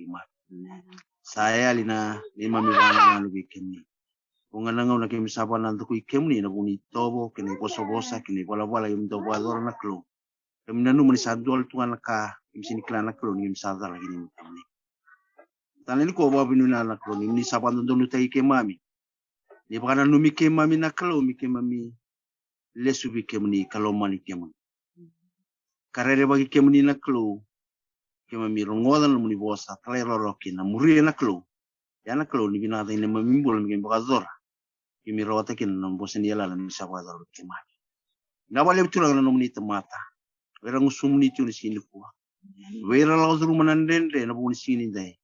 gimana. Saya lina mami bana lebih kini. Ungananga una kemi sapa nanto ku ikemni na buni tobo kini bosa kini bola yung tobo ador na klo. Kemi nanu mani sadol tuan ka kemi sini klan na klo ni sadar lagi ni tamni. Tanani ko ba binu na klo ni sapa nanto nu tai ke mami. Ni bana nu mi ke mami na klo mi ke mami lesu bi kemni kalo mani kemni. Karere bagi kemni na klo. Kemami rongodan muni bosa talero roki na muri na klo. Ya na klo ni binata ini mami mbol mi bakazor. Kimi rota kin nam bosen yala na misa kwa daru kima. Na wale bitula na nomni tamata. Wera ngusumni tu ni sini kuwa. Wera la uzuru manandende na buni sini dai.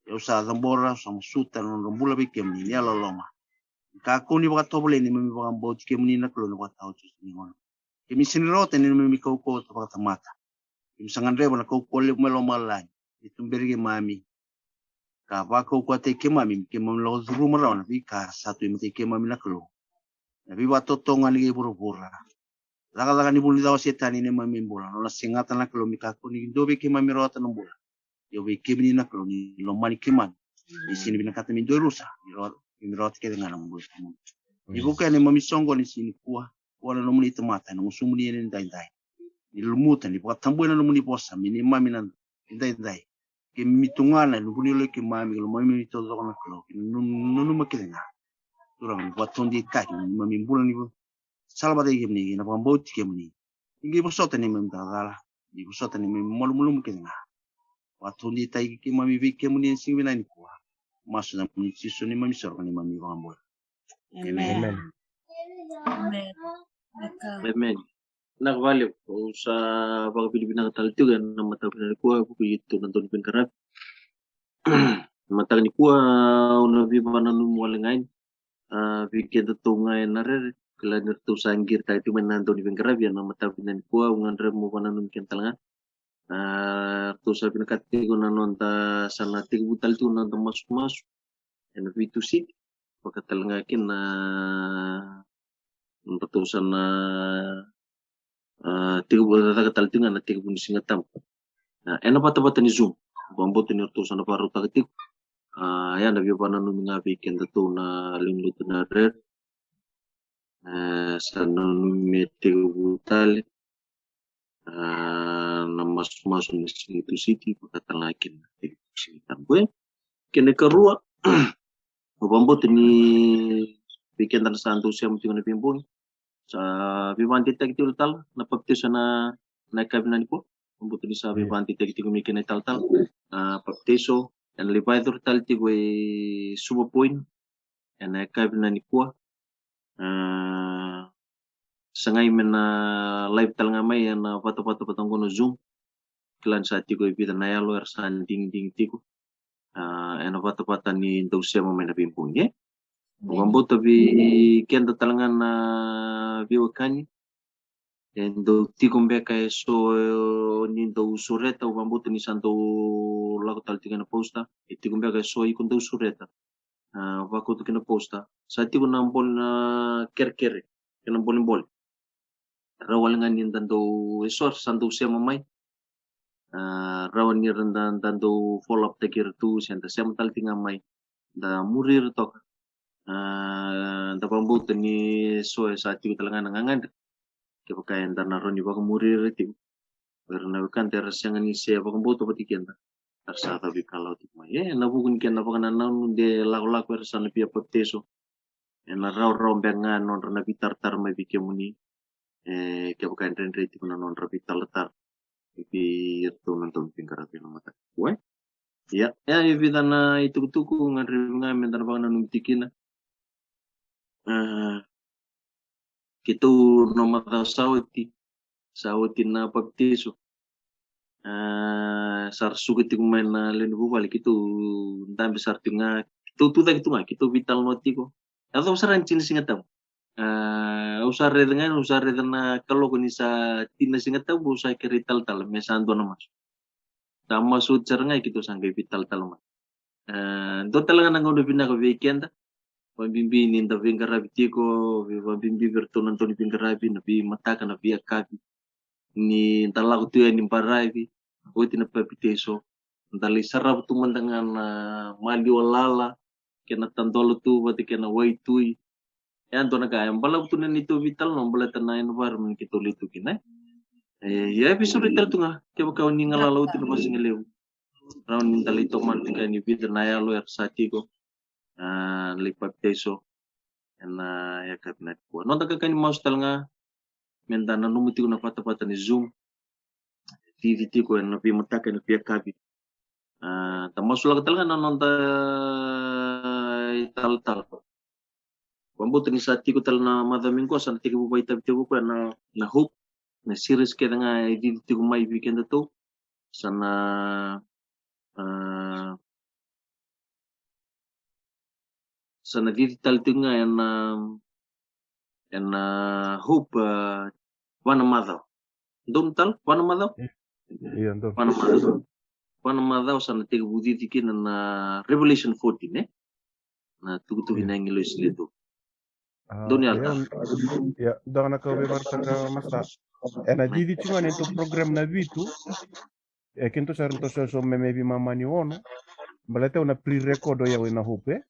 Ya usa zambora sama suta na rombula bikem ni yala loma. Ka ko ni baka tobole ni mami baka mbot kem ni na kulo na baka tau ni ngono. Kimi sini rota ni mami kau ko baka tamata. Kimi sangandre na kau ko le melo malai. Itumberi mami. Kapa ko te kemami lo zuru maraw na bika satu imate kemami na klo na biwa totonga ni buru-bura laga ni buli daw setan ni mami bola no singatan na klo mika ko ni dobe kemami rota no bola yo be kemni na klo ni lo mani keman di sini binakata min do rusa ni rota ke dengan mo ibu ka ni mami songo ni sini kuwa wala no muni tomata no sumuni ni dai ni lumuta ni patambo na no muni posa mini mami na dai ke mitungana lubuni lo ke mami lo mami to zo na klo no makilena durang watondi ka mami bulan ni salba de gemni na pambo gemni ingi bosota ni mami dagala ni bosota ni mami mulu makilena watondi tai ke mami bi gemni singina ni kwa masu na ni siso ni mami sorga ni mami pambo Amen. Amen. Nak valeu sa pagpilipin ng talitugan na matapos na kuha po ito ng Tony Pinkarap. Matang ni kuha una viva na numuwalangain. Bigyan ito ngayon na rin. Kailan nito sa anggir tayo timan na Tony Pinkarap yan na matapos na ni kuha. Ungan rin mo pa na nunkian talangan. Ito sa pinakati ko na nun ta sa nating butal ito na masuk-masuk. Yan na ito si. Pagkatalangakin na patusan na tiga bulan kata taltingan na tiga bulan singatam. Ena pata-pata ni Zoom. Bambot ni utusan na paru tagatik. Yan nabi pa na nga weekend to na linglut na red. Sa numi tiga butal. Na masuk ni situ city pagkatalakin na tiga bulan singatam. Kene karua. Bambot ni weekend na santo siya mo tinga na pimpon. Sa bibanti tagti tal na pagtisa na kabinan ko umbuto di sa bibanti tagti kumikin na tal pagtiso and lipaidor tal ti ko subo point and kabinan ko sa ngayon na live tal nga may na pato patong ko no Zoom klan sa ti ko ipita na yalo sa ding ti ko and pato ni daw siya mo may napimpun Mambuto vi kenda talangan na biwakani endo tikombe kay so nindo sureta mambuto ni santo lago taltinga na posta tikombe kay so ikundo sureta wako to kina posta sa tiko nampol na kerkere kina bol rawal nga ni dando esor santo siya mamay rawan ni randan dando follow up tekir tu siya siya taltinga may da murir to tapambuto ni soe sa ati talaga nangangan kaya pagkain na ron iba kumuri riti pero nabikan teras yang ni siya pakambuto pati kenta tarsa tabi kalau tikma nabukun kaya napakananaw de lako ersa na pia pagteso na raw bengan non nabi tartar may bikya muni kaya pagkain rin riti ko na non rabi talatar ipi ito nantong pingkarapi ng mata ya ibita na itutuko nga rin nga mentan pa nanumtikin na kito no mata sawti na pagtiso sar sugat yung may na linubo balik kito dami sar nga kito tuda kito nga kito vital noti ko atau saran chin singatam usar dengan na kalau kuni sa tina singatam usay kirital tal mesando namas tama sucar nga kito sanggay vital tal mas do talaga nang udah pinaka weekend pambimbi ni nda vingarabi tiko pambimbi vertonan toni vingarabi nabi mataka na via kabi ni talago tu ni parabi oti na papiteso Dali sarap tu dengan mali walala kena tantolo tu bati kena wai tui. Yan to nagayang bala tu nito vital no bala tanay environment kito litu kinay. Ya episode vital tu nga kaya baka ni ngalalaw tu na pasing lew. Raun ni talito man tika ni vida na yalo sati ko. Lipat teso na ya kabinet ko. No taga kani mouse tal nga menda na numuti ko na pata ni Zoom. TVT ko na pimataka na piya kabit. Tamasula ka talaga nononta tal-tal. Pambuto ni sa tiko tal na madaming ko sa tiko bubay tabi-tiko ko na hope na series kaya nga iditi ko may weekend na to sana sana digital tiko nga yan hope wana madaw. Doon tal wana madaw? Iya, doon. Wana madaw. Wana madaw sana tiko buditi kina na Revelation 14 na tugu-tugi na ngilo islito. Doon yata. Ya, doon na kawe martaka masa. Na didi chunga nito program na vitu. Kinto sa rinto so memebi mamani ono. Balate una pre-record ya wena hope.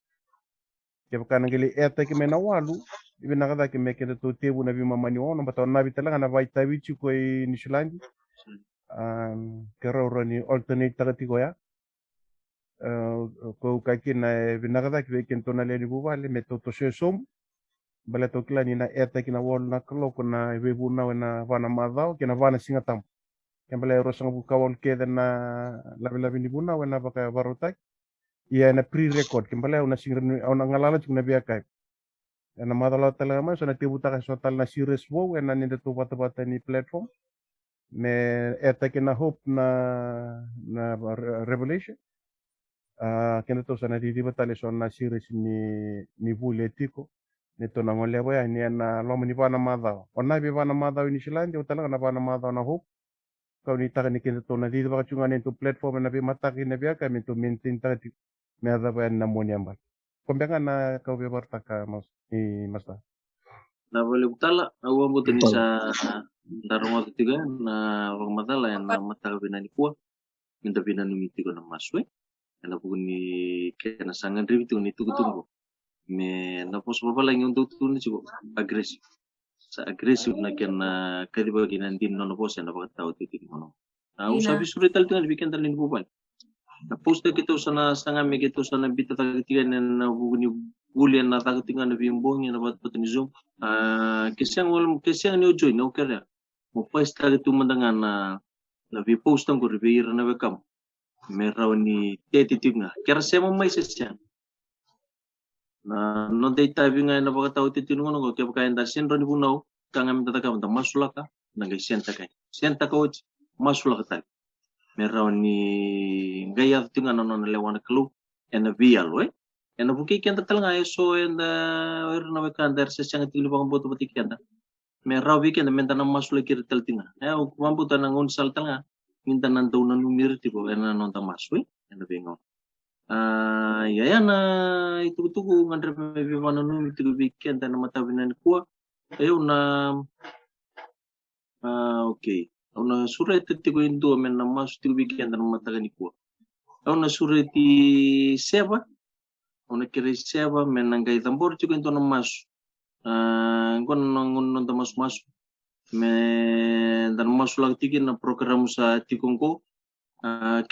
Kaya kana ngili eta kimena walu. Ibi nakada kimekenda to tebu na bi mamani ono bata na bitala na vaita vichu ko Nishilandi. Kera urani alternate tagati ko ya. Ko kakin na binakada kibekin to na leni bubale metoto som. Bala to kila ni na eta kina wall na klo kuna webu na wena vana madao kina vana singatam. Yang bala rosang buka wall keda na labi-labi ni buna wena baka barotak. Iya na pre-record kimbala una singren una ngalala chung na biakai. Na madalo talaga man so na tibuta ka so tal na series wo wena ni to bata-bata ni platform. Me eta kina hope na revelation. Kena to sana di batale so na series ni buletiko. Nito na ngole boya ni na lomo ni bana madao. Ona bi bana madao ni Nishilandi utala na bana madao na hope. Kau ni taka ni kena to na di baka chunga nito platform na bi mataki na biaka minto maintain taka me ada boya na moni ambal. Kombenga na kau bi bartaka mas ni masa. Na boleh utala awa mo tani sa darunga tiga na wag matala yan na mataka binani kuwa. Minta binani miti ko na maswe. Na po ni kaya nasangan rin ito ni tugo-tugo. Me na po sa babalang yung tutunan sigo aggressive. Sa aggressive na kaya na kaya ba ginandin no po siya na pagkatao titigin mo. Usabi surital ito nga weekend talin po ba? Na post na kito sa nasangami kito sa nabita tagatigan na ni bulian na tagatigan na bimbong na ba't ni Zoom. Kisang ni Joy na okay na. Mo post tagati tumandangan na vi-post ang ko reviewer na welcome. Meron ni tetitig nga. Kaya siya mo may siya. Na no data bi nga na pagkatao titinungan ko kaya kaya ndasin ron bunaw kang amin tataka mta masula ka nangay senta ka masula ka tal meron ni gaya tinga no lewan club en vial we en buki kenta tal nga so en na wekan der sa siyang tilu bang boto pati kenta meron weekend menta na masula kirital tinga kumambutan ng unsal tal nga minta nan daw na numir tipo en non ta maswe en bingo ya na itu ngandre maybe mananu itu weekend na matabinan ko ayo na okay una surat tigo indo men na mas tigo weekend na matagani ko una surati seba una kire seba men nangay tambor tigo indo na mas kon nang tamas mas me dan masulag tigin na program sa tikongko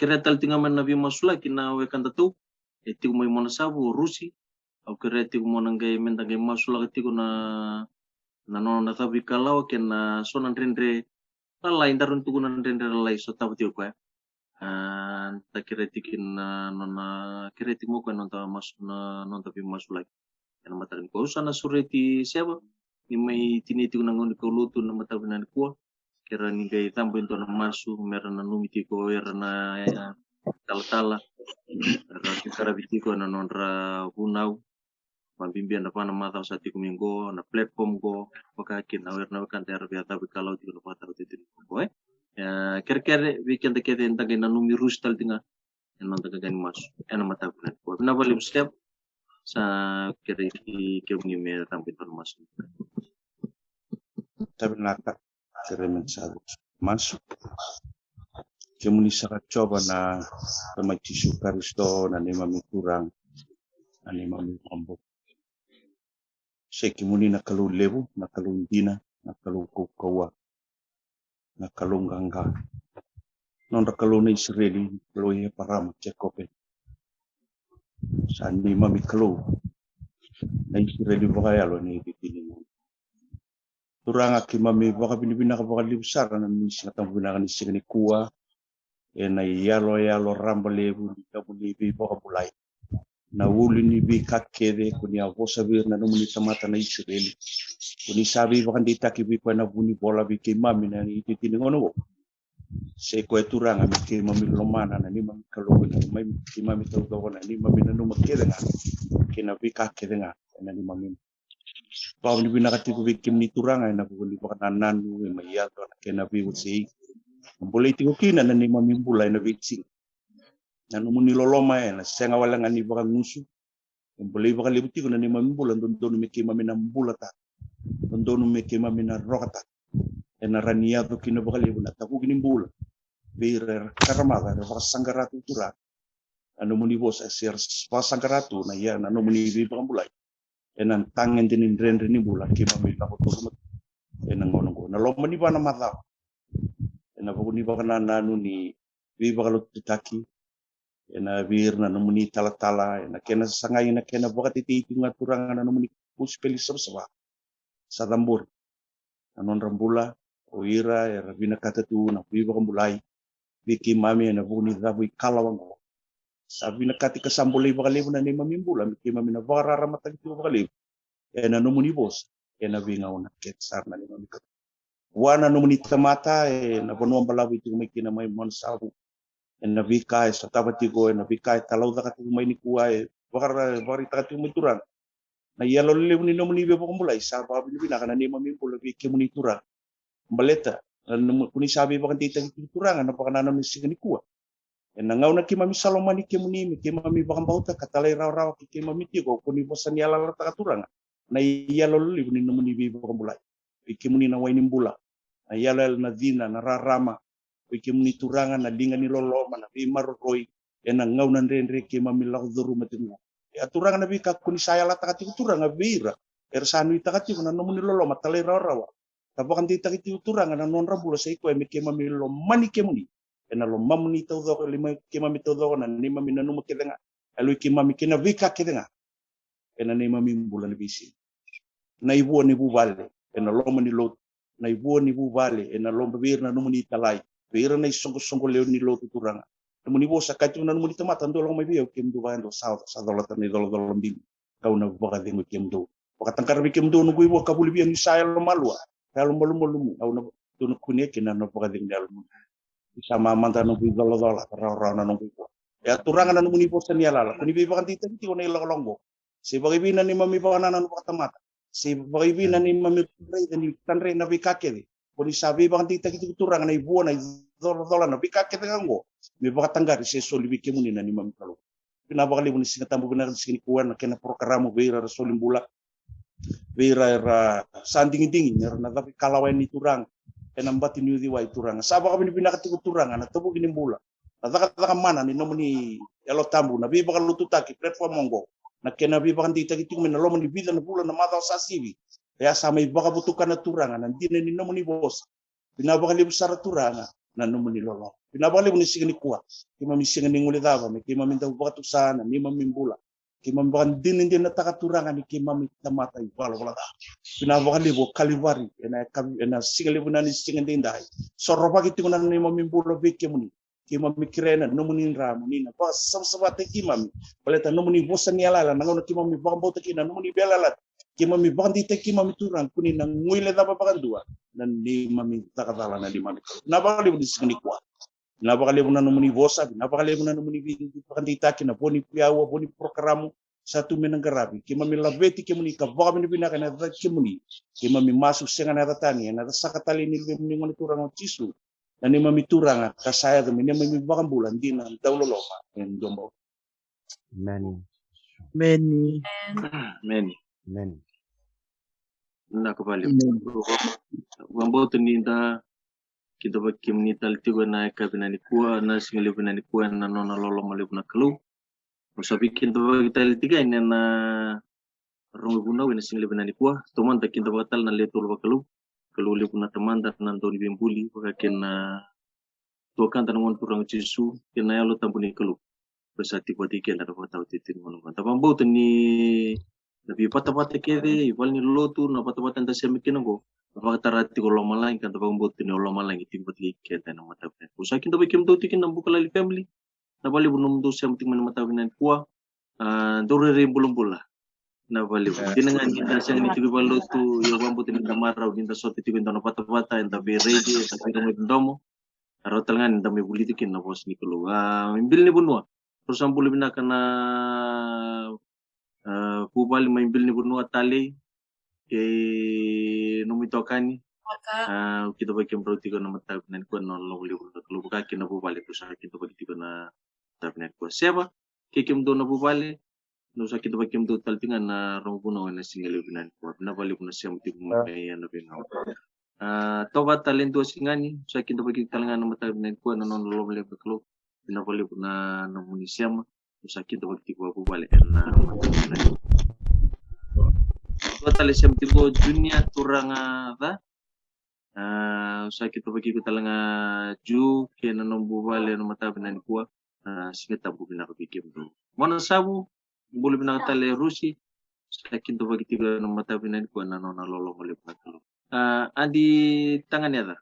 kira tal tinga man nabi masula kina wekan tatu etigo may mona sabu rusi au kira etigo mona ngai mentangay masula etigo na nono na tabi kalau kena sonan rendre lain darun tugu nan rendre lai so tabu tigo kwa ta kira etikin nona kira etigo mo kwa nonta mas non tabi masula kena matarin ko sana sureti siapa ni may tinitigo nangon ko luto na matabinan ko kira ni gay tambo into na masu meron na numiti ko era na tala kara biti ko na nonra bunaw pambimbian na pa na mataw sa tiko minggo na platform ko pagkakin aware na kan tera biata bikalaw tiko na pataw titin ko kere weekend kete entagay na numirus tal tinga non tagagan masu ena matabunan ko na balik step sa kere ki ni mer tambo into masu Tapi naka kere mensado masuk Kemuni coba na sama Yesus Kristo na ni mami kurang na ni mami mambo. Kemuni na kalu lebu na kalu dina na kalu kawa na kalu gangga. Non kalu na Israeli kalu ye parama cekope. Sa ni mami kalu na Israeli bakayalo ni ditini. Turanga ki mami baka binibina ka baka libsar na ni sinatang binakan ni sigani kuwa. Na yalo ramba lebu ni kabu ni bi baka bulay. Na wuli ni bi kakede kuni avosa bir na numuni tamata na Israeli. Kuni sabi baka di taki bi kwa na buni bola bi kay mami na ititini ngono. Se ko turanga mi kay mami lomana na ni mami kalogo na may kay mami tawdo na ni mami na numakede nga. Kina bi kakede nga na ni mami. Pao ni binakati ko bi kim ni turanga na buli baka nananu may yato na kina bi usi. Boleh tiko kina na ni mami bulay na vicing. Na numuni loloma na senga wala nga ni baka ngusu. Boleh baka libuti ko na ni mami bulan dono me kay mami na bulata. Dono me kay mami na rokata. Na raniado kina baka libu na taku kini bula. Bira karamaga na baka sangaratu tura. Ano muni bos asir baka sangaratu na ya na numuni bi baka bulay. Na tangen din ren ni bula kay mami na ko turumat. Na ngono ko na loma ni ba na mata. Na paguni baka nanu ni bi baka lutaki na bir na numuni tala na kena sangay na kena baka titi nga turang na numuni puspeli sabsaba sa tambur anon rambula o ira rabina kata tu na bi baka mulai biki mami na buni rabu kalawang ko sabi na kati kasambulay baka lebu na ni mamimbula biki mami na baka raramatag tu baka lebu na numuni bos na bingaw na ketsar na ni mami kata wana numuni tamata na bonuang balawi tu may kinamay monsabu na bikai sa tabatigo na bikai talaw da kati may ni kuay bari takati may turang na yalo lew ni nomuni be boko mulay sa pa binibina kana ni mamimpul bi kemuni turang baleta kuni sabi ba kanti tagi turang na pakanana mi sigani kuwa na ngaw na kimami salomani kemuni mi kimami bakang bauta katalay raw ki kimami tigo kuni bosan yala la takaturang na yalo lew ni nomuni be boko mulay bi kemuni na way nimbula na yalo na dina na rarama kemuni turangan na dinga ni loloma na bi marroi na ngaw na rendre kimami lakduru matingo ya turangan na bi kakuni saya la takati turanga bira sanu itakati na nomuni loloma talay rawa tabakan di takiti turangan na non rabula sa iko mi kimami lo mani kemuni na lo mamuni tawdo lima kimami tawdo na ni mami na numakidenga alo kimami kina vika kidenga na ni mami bulan bisi na ibu ni bubale na lo mani lot na ibu ni bubale na lo bir na numuni talay bira na isongko leo ni lo tuturanga numuni bosa katu na numuni tamata ndolo may biyo kim do bando sa dolatan ni dolo mbil kau na baka dingo kim do baka tangkar bi kim do no guibo kabuli biyo ni sayal malwa kalau malu au na tunu kunie kina no baka ding dal sama manta no bi dolo ra na no guibo ya turanga na numuni bosa ni alala kuni bi baka tita ti onay longo si baka bi na ni mami baka na no baka tamata si baka bi na ni mami ni tanre na bi kakede Poni sabi bang tita kita turang na ibu na dola na bika kita nganggo. Me baka tanggar si soli biki muni na ni mami kalau. Pinabaka libu ni singatambo benar sini kuan na kena programo beira solim bula. Beira ra sanding dingin na tapi kalawai ni turang. Kena mbati ni wai turang. Saba kami ni pinakati turang na tubu gini bula. Na taka mana ni nomuni elo tambu na bi baka lututaki platform monggo. Na kena bi baka tita kita mena lomo ni bida na bula na mata sasibi. Ya sama baka butukan na turanga nanti ni nomuni bos pinabaka libu sara turanga na nomuni lolo pinabaka libu ni sigani kuwa kima misigani nguli daba me kima minta baka tusana ni mamimbula kima baka din na taka turanga ni kima minta mata ibalo wala da pinabaka libu kalivari na sigali bu na ni sigani dai soropa gitu na ni mamimbula beke muni kima mikirena nomuni ramu ni na baka sabate kima mi baleta nomuni bosan ni alala na kima mi baka bauta kina nomuni belalat kima mi bandi te kima mi turang kuni nang nguile da babakan dua dan di mami takatala na di mami na bakali di sini kwa na bakali na numuni bosa na bakali na numuni bandi taki na boni piawa boni programo satu menanggarabi kima mi labeti kima ni ka baka mi binaka na da kima mi masuk sengan na tani na sakatali ni mi ngoni turang cisu na ni mami turang ka saya mi ni mami bakam bulan di na dauloloma en dombo Many. Na kembali. Wambo teninda kita bagi menital tiga na kabinani kuah na singali binani kuah na nona lolo mali buna kelu. Masa bikin tu bagi tali tiga ini na rong buna wina singali binani kuah. Teman tak kita batal na letul bakelu. Kalau le buna teman dan nanti ni bimbuli bagakin na tuakan tanaman kurang jisu kena ya lo tampuni kelu. Bersati buat ikan ada tahu titin mana. Tapi bau tu ni lebih patah-patah kiri, ibalni lo tu na patah-patah entah siapa kena go. Apa kata rati kalau malang kan tapi bau tu ni kalau malang itu buat ikan dan mata benar. Usaha kita bikin tu tikin nampu kalali family. Na bali bunum tu siapa tikin mana mata benar kuah. Dore belum pula. Na bali. Dengan kita siang ni tiga balu tu yo bambu tu ni damarau kita soti tikin tanah patah-patah entah ready entah kita domo. Arotalngan entah buli tikin na bos ni keluar. Imbil ni bunua. Terus ampul bina kena pubal maimbil ni bunua tali ke numitokani kita bagi berarti kena mata benar kuan non lo boleh kalau buka kena pubal itu saya kita bagi kena mata benar kuan siapa kekim do na pubal no sa kita bagi do tal tingan na rong puno na single benar kuan na bali puno siam tipu maya na benar tobat talento singani sa kita bagi talangan na mata benar kuan non lo boleh kalau pinapali po na munisiyam sakit waktu ko po balik na tali siyam tipo junior turang da sakit bagi ko talaga ju kaya nanong bubali na matabi na kuha singat ang pinakabikim do mana sabu boleh pinakatali rusi sakit bagi tiga na matabi na kuha na lolo boleh pinakalo adi tangan niya da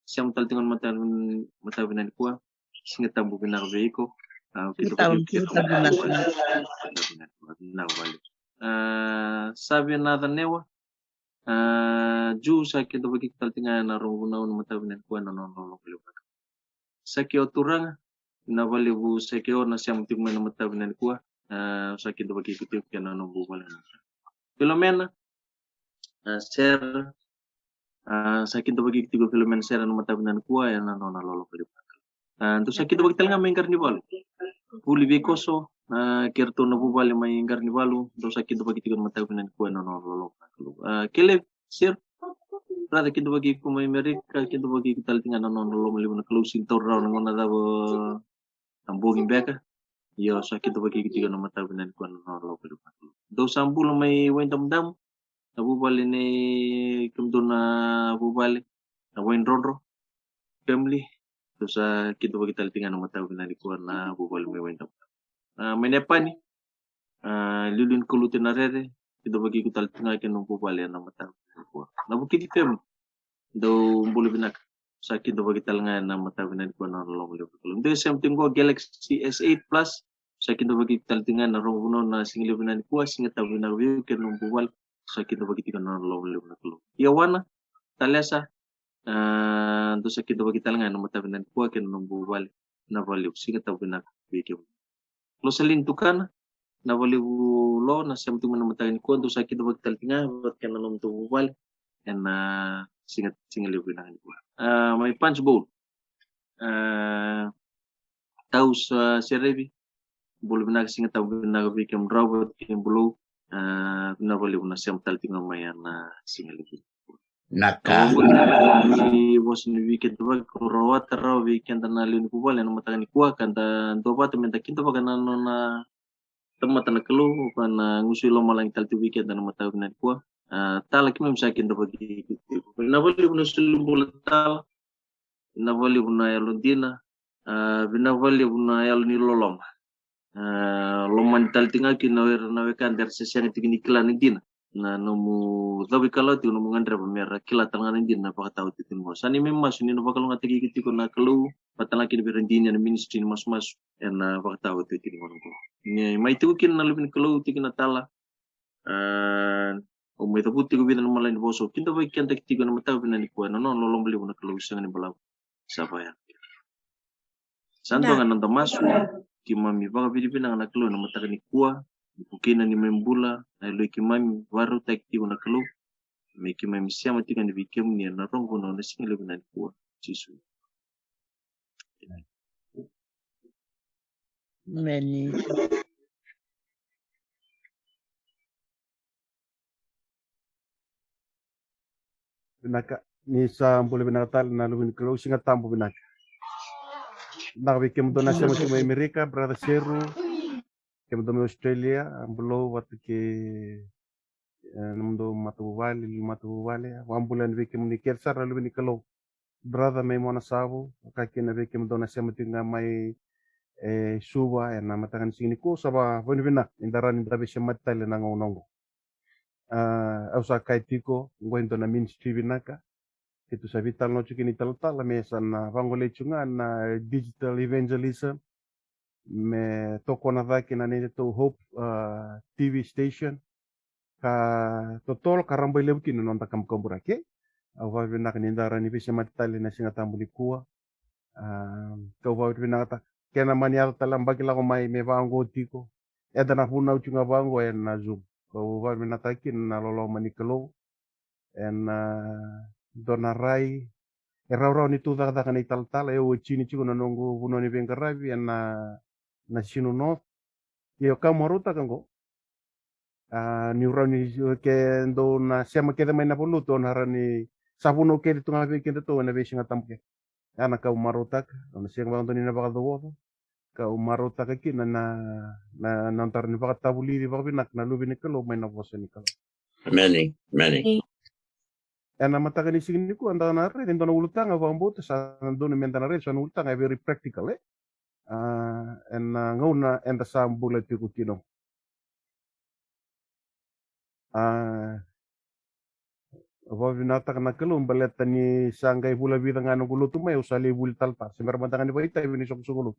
siyam taltingan matabi na kuha singa tambu binar veiko sabi na newa ju sa kita bagi taltinga na ronguna na matabinan kuan na non sakyo turang na balibu sakyo na siyam tigman na matabinan kuan sa kita bagi kutip na non bubal Filomena ser sa kita bagi kutip Filomena ser na matabinan kuan na non lolo Terus kita bagi talanga main karnival. Puli bekoso kerto na bubali main karnivalu. Terus kita bagi tiga mata pinan kuan no lolo. Kele sir. Rada kita bagi ku main Amerika kita bagi kita tingan no lolo mali na closing tour round ngona da ambogin beka. Yo sa kita bagi tiga mata pinan kuan no lolo. Do sampul may wentam dam. Na bubali ni kumdo na bubali. Na wen ronro. Family. Terus kita bagi taltingan nama tahu na likuan na bubal mewentap. Menepa ni lulun kulutin arere kita bagi ku taltingan kan bubal yang nama tahu. Na bukit fem do boleh binak sa kita bagi taltingan nama tahu na likuan na lo boleh. Untuk something go Galaxy S8 Plus sa kita bagi taltingan na ronguno na single binan kuas singa tahu na review kan bubal sa kita bagi tiga na lo boleh. Yawana talesa terus kita bagi talangan nama tabinan kuah kena nombor balik na value singa tabinan video lo selintukan na value lo na siam tu nama tabinan kuah terus kita bagi talinga buat kena nombor balik dan singa lebih na kuah my punch bowl tahu serebi boleh benar singa tabinan bikin robot yang belum na value na siam talinga mayan singa lebih Naka. Bos ni weekend tu rawat teraw weekend tanalin kubal yang matakan kuah kan dan doa tu minta kita bagan na tempat na kelu kan ngusul lo malang tal tu weekend dan matakan kuah tal lagi memang sakit bagi na bali buna sulung bulatal na bali buna yalundina bina bali buna yaluni lolom loman tal tinggal kina na wekan dari sesiang tinggi iklan dina na nomu tapi kalau tu nomu ngandra pemera kila tangan din na pakataw titin mo sani memang suni no bakal ngatigi kiti ko na kelu patalaki ni berendini na ministry mas na pakataw titin mo ko ni mai tu kin na lebih kelu tikin na tala o mai taputi ko bidan malay ni boso kinto ba kian tak tigo na mataw binan ko na no lolong beli na kelu sangan ni balaw sabaya santo nga nang tamaso kimami baka Pilipina na kelu na matakan ni kuah Bukina ni membula na lo kimami baru takti una kelu me kimami siama tika ni bikem ni na rongo na single na kuwa jisu Many. Naka ni sa mbole binatal na lubin kelo singa tambo binak. Nak kem dona sama sama Amerika brother Seru kem dona Australia ambulo wat ke namdo matu wale wambulan kem ni kersar lubin kelo brother me mona sabu kakina kem dona sama tinga mai suba na matangan sini ko saba bonibina indaran indabe sematale na ngonongo ausa kaitiko ngwendo na ministry binaka itu sabital no chukini taltal mesa na vangole chunga na digital evangelism me toko na vaki na nene to Hope TV station ka totol karamba lebuki no nonta kam komburake au va binak nindara ni bise matale na singa tambuli kuwa ka va binata kena manial talam bagi lago mai me vango tiko edana huna uchunga vango na zoom ka va binata kin na lolo manikelo en donarai erau ni tu da kan ital tal e o chini chigo na nongo buno ni bengarabi na sinu no yo kamaruta kango ni urani ke ndo na siama ke mai na poluto na rani sabuno ke tu ngabe ke to na be singa tamke ana ka umaruta na siang bang ni na baka do ka umaruta ka kin na nantar ni baka tabuli di baka binak na lubi ni kalo mai na bosa ni kalo Many. Ena matagani signi ku anda na re ndona ulutanga vambote sa ndona menda na re so ulutanga very practical en ngauna enda sambula tiku kino vinata kana kelum baleta ni sangai bula vida ngano gulutu mai usali bul talta semer matagani baita ibini sok sugulu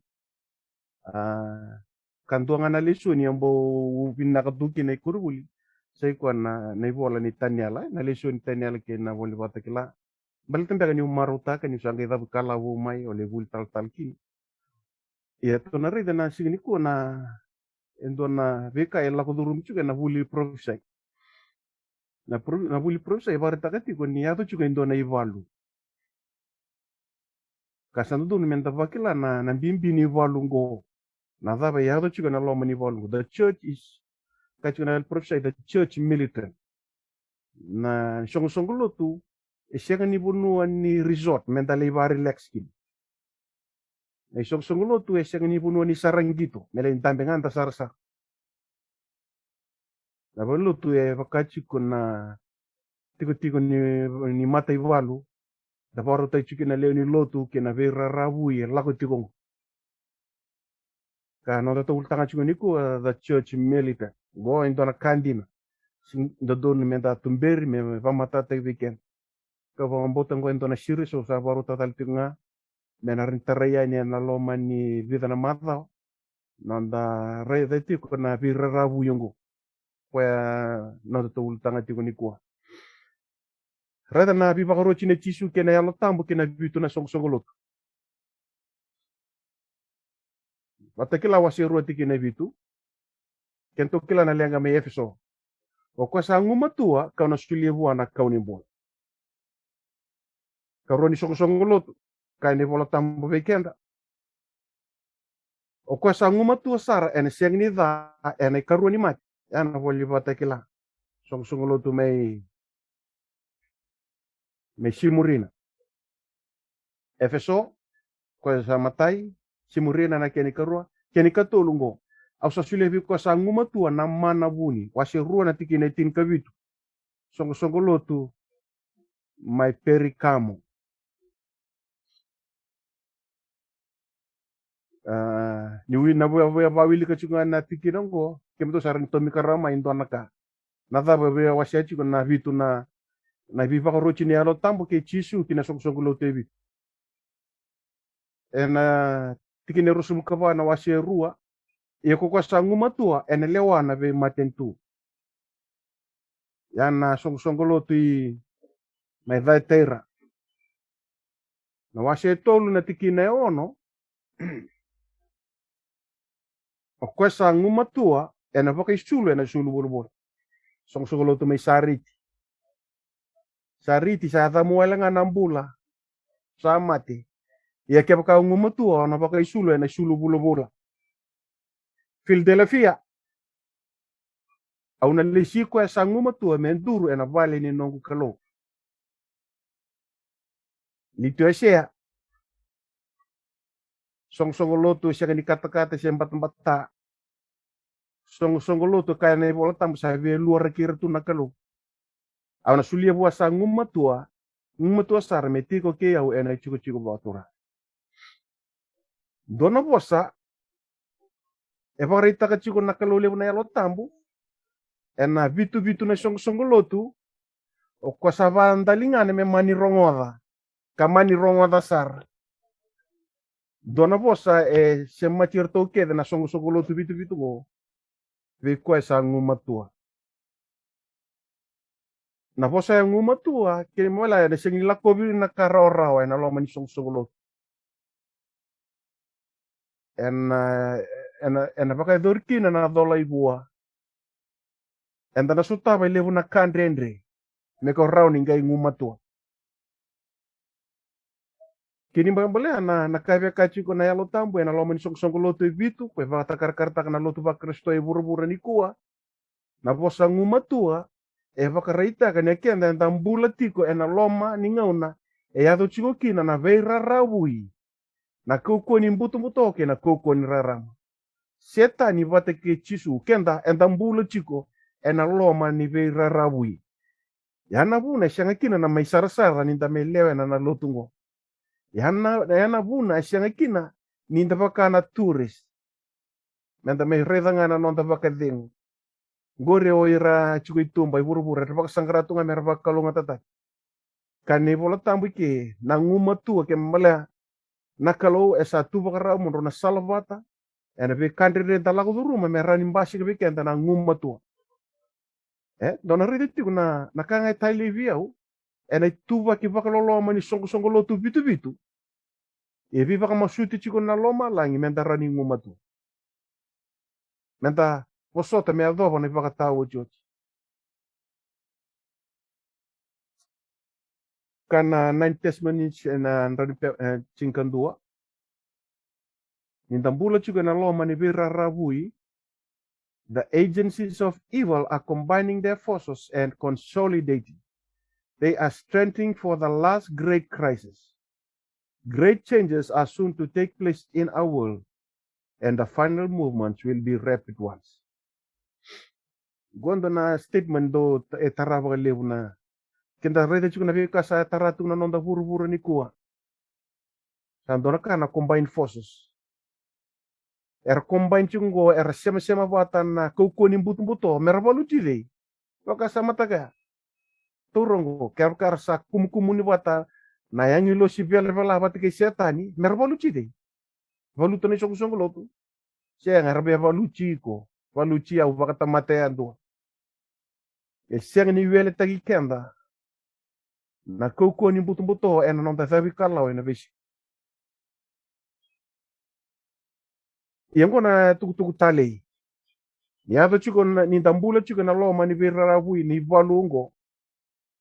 kantuang analisu ni ambo vinaka tuki na kuruli sai ko na ibola ni tanyala na lesu ni tanyala ke na boli bata kila balitan daga ni umaruta kan yung sangai dabu kala wumay o lebul tal ki ya to na rin na signi ko na endo na beka ela ko durum chuga na buli profesai na buli profesai barita kati ko ni ato chuga endo na ivalu kasando dun menta vakila na bimbi ni ivalu ngo na daba ya ato chuga na loma ni ivalu the church is kachuna profesai the church militant na songolo tu siya ni bunuan ni resort mentally ba relax kin na songolo tu siya ni bunuan ni sarangito mela intambengan ta sarsa na bolu tu vakachi kuna tiko ni mata iwalu da baro tai chuki na leo ni lotu ke na vera rabu ye lako tikong ka no to ultanga chuki ni ku the church militant go into na kandina da don menta tumberi me vamata te weekend ka vambota ngo into na shiri so sa baro tatal tinga menarin taraya ni na loma ni vida na mata nanda re de tiko na vera rabu yongo kwa no to ultanga tiko ni ku rada na bi bakaro chine tisu kena yalo tambo kena bitu na songolot watakila wasiru tikina bitu kento kila na lenga me efso o kwa sangu matua ka na sulie buana ka unimbo ka roni songolot ka ni vola tambo weekenda o kwa sangu matua sara ene sengni da ene karoni mat ana voli watakila songolot me simurina efeso kwa sa matai simurina na keni karua keni katolungo au sa sule bi kwa sa nguma tua na mana buni wasi rua na tikine tin kabitu songolotu mai perikamo ni wi na ba wili ka chunga na tikinongo kemto saran tomi karama indo anaka na da ba wasi achi na bitu na biva rochi ni alo tambo ke chisu kina songolo tebi ena tikine rusum kawa na wasi rua e ko kwa sangu matua ene lewana be matentu yana songolo tu mai vai tera na wasi tolu na tikine ono o kwa sangu matua ene voka isulu ene sulu borbor songolo tu mai sariti sa tamuela nga nambula samati ya ke baka ngumutua na baka isulu na isulu bulubula Philadelphia au na lesi ko sa ngumutua menduru na vale ni nongu kalo Lito siya. Song loto siya ni kata-kata siya tempat ta. Song loto kaya na bola tam sa luar kira tu nakalo. Aw na sulia buat sa ngumatua sar metiko ke au ena chico batura. Dona bosa e varita ka chico nakalo le na yalo tambu. Ena vitu na song loto o kwasava ndalingane me mani rongoda. Kamani rongoda sar. Dona bosa e se matir toke na song loto vitu go. Ve kwa sa ngumatua. Na bosa yang ngumatua ke mola na singi lakobi na karora na lo mani song loto. En pakai dorkina na dola ibua. En tana suta ba levu na kandrendre. Me ko raw ni ngai ngumatua. Kini ba bale na kavya kachi ko na yalo tambo na lo mani song loto ibitu ko va takar na loto ba kristo e buru ni kuwa. Na bosa ngumatua e vakareita ka ne kenda tambula tiko na loma ni ngauna e ado chiko kina na veira rawui. Na koko ni mbuto ke na koko ni rarama. Seta ni vate ke chisu kenda endambula chiko na loma ni veira rawui. Yana buna shanga kina na mai sarasara ni ndame lewe na lotungo. Yana buna shanga kina ni ndabaka na tourist. Menda me redanga na nonda baka ding. Gore o ira chiko itumba iburu-buru ndabaka sangratunga merabaka kalunga tata. Kani bola tambu ke na ngumatua ke mala nakalo esa tu bakara mundo na salvata ena be kandre da lago du ruma merani mbasi ke bekenda na ngumatua. Dona ridi na kanga taili viau ena tuva ki bakalolo mani songo lotu bitu. E viva kama suti chiko na loma langi menda rani ngumatua. Menda posota me adobo na baka tawo joti. Kana 9 testimonies na rani cinkandua. Nindambula chiko na loma ni vera ravui. The agencies of evil are combining their forces and consolidating. They are strengthening for the last great crisis. Great changes are soon to take place in our world, and the final movements will be rapid ones. Gondo na statement do tarava levu na kenda rede chuku na vika sa taratu na nonda buru ni kuwa. Sandona kana combine forces. Combine chungo sema buatan na koko ni buto merbaluti dei. Waka sama taga. Turongo kar sa kum ni buata na yang ilo si vela batike setani merbaluti dei. Valuto ni song lotu. Siya ngarbe valuti ko. Valuti au baka tamatean do. Siya ni wele tagi kenda. Na koko ni buto nonda sabi kalau ena bisi. Yang kona tuku tale. Ni ado chiko ni tambula chiko na loma ni viraravui ni valungo.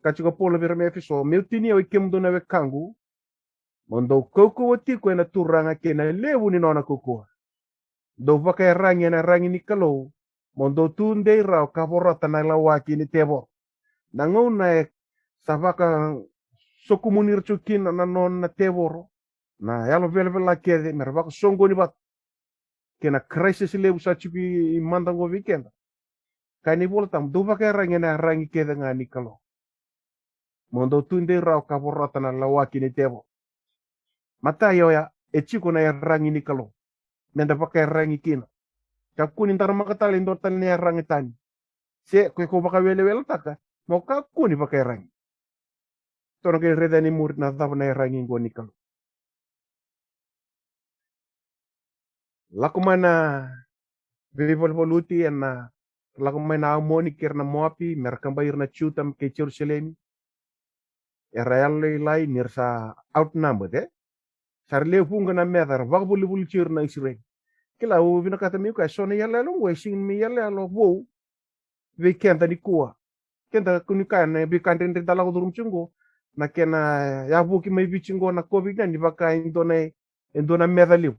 Kachiko pola vira mefiso. Miltini au ikemdo na wekangu. Mondo koko watiko na turanga kena lewu ni nona koko. Do vaka rangi na rangi ni kalau. Mondo tunde rao kavorata na lawaki ni tebo. Nango na savaka sokumunir chukin na non na teboro. Na yalo vela kede mervaka songo ni bat. Kena crisis lebu sa chipi mandango weekend. Kani bola tam do vaka rangi kede ngani kalau. Mondo tunde rao kavorata na lawaki ni tebo. Mata ya chiko na rangi ni kalau. Menda vaka rangi kina. Kakuni ntara makatali ndo tani ya rangi tani. Se ko baka wele taka. Mo kakuni vaka rangi. Tono ke reda ni murid na dhava na rangi ngoni kalau. Lakumana vivoluti na lakumana amoni kirna moapi merkambair na chutam ke Jerusalem. Real lai nirsa outnumbered sarle funga na medar vagbuli chirna Israel. Kila u vina kata miu ka sone yalla lo we sing mi yalla lo wo we kenta ni kuwa. Kenta kunika na bi kandende dalago durum chungo na kena ya buki mai bichingo na covid na ni baka indona medaliu.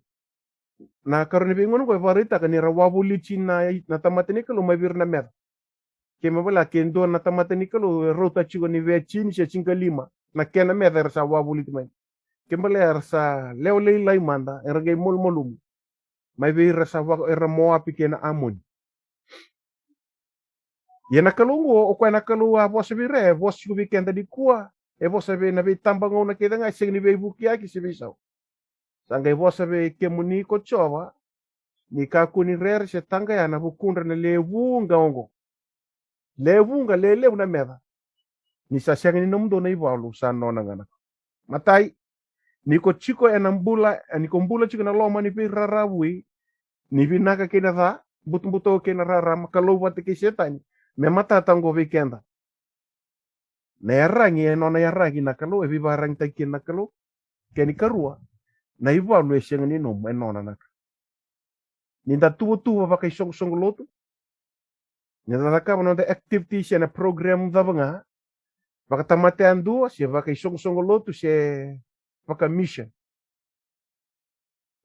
Na karone be ngono ko varita ka ni rawabuli china na tamateni kalo mai virna med. Ke mabala ke indona tamateni kalo rota chigo ni ve chin she chinga lima na kena medar sa wabuli mai. Kembali sa leo lay manda ergay molum. May vira sa wako era moapi kena amon. Ye nakalungo o kwa nakaluwa vos vire vos weekend di kuwa. E vos sabe na tambang na kita nga sing ni buki aki si bisaw. Sangay vos sabe kemuni ko chowa ni kakuni rer se tanga ya na bukundra na lewunga ongo. Lewunga lele una meda. Ni sa siang ni nomdo na iwalu sa nona ngana. Matai ni ko chiko enambula ni ko mbula chiko na loma ni pi rarawui ni vinaka kena tha butumbuto kena rara makalo wate ki setani me mata tango weekenda. Na yarangi nona yarangi nakalo e viva rang taki nakalo keni karua na iwalu e siang ni nom e nona naka. Ninda tuwa baka isong lotu. Ninda ka no the activities and program da banga. Baka tamate andu si baka isong lotu si baka mission.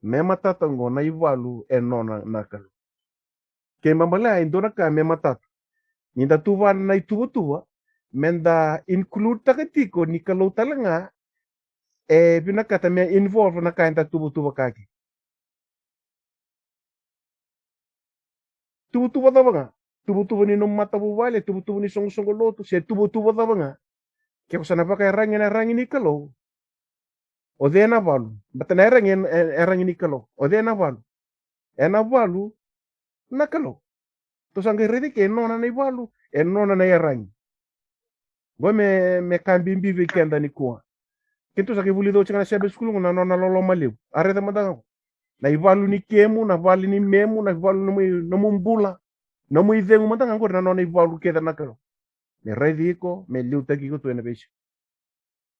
Me matatango na iwalu e nona nakalo. Ke mamala indona ka me matata. Ninda tuwa na tuwa menda include takatiko ni kalau talanga e binakata me involve na kainta tuwa kaki. Tuwa da banga. Tubo ni mata buwale, tubo ni song lotu, se tubo da banga. Kaya sana baka erangin ni kalau. O de na valu. Bata na erangin ni kalau. O de na valu. E na valu na kalau. To sangge redi ke nona na valu, e nona na erangin. Gua me kambimbi weekenda ni kuwa. Kintu sake buli do changa sebe skulu na nona lolo maliu. Are da madang. Na ivalu ni kemu, na vali ni memu, na ivalu no mumbula. No mo idengu matang angkor na nona ivalu keda nakalo. Me rediko, me liu taki ko tuena besi.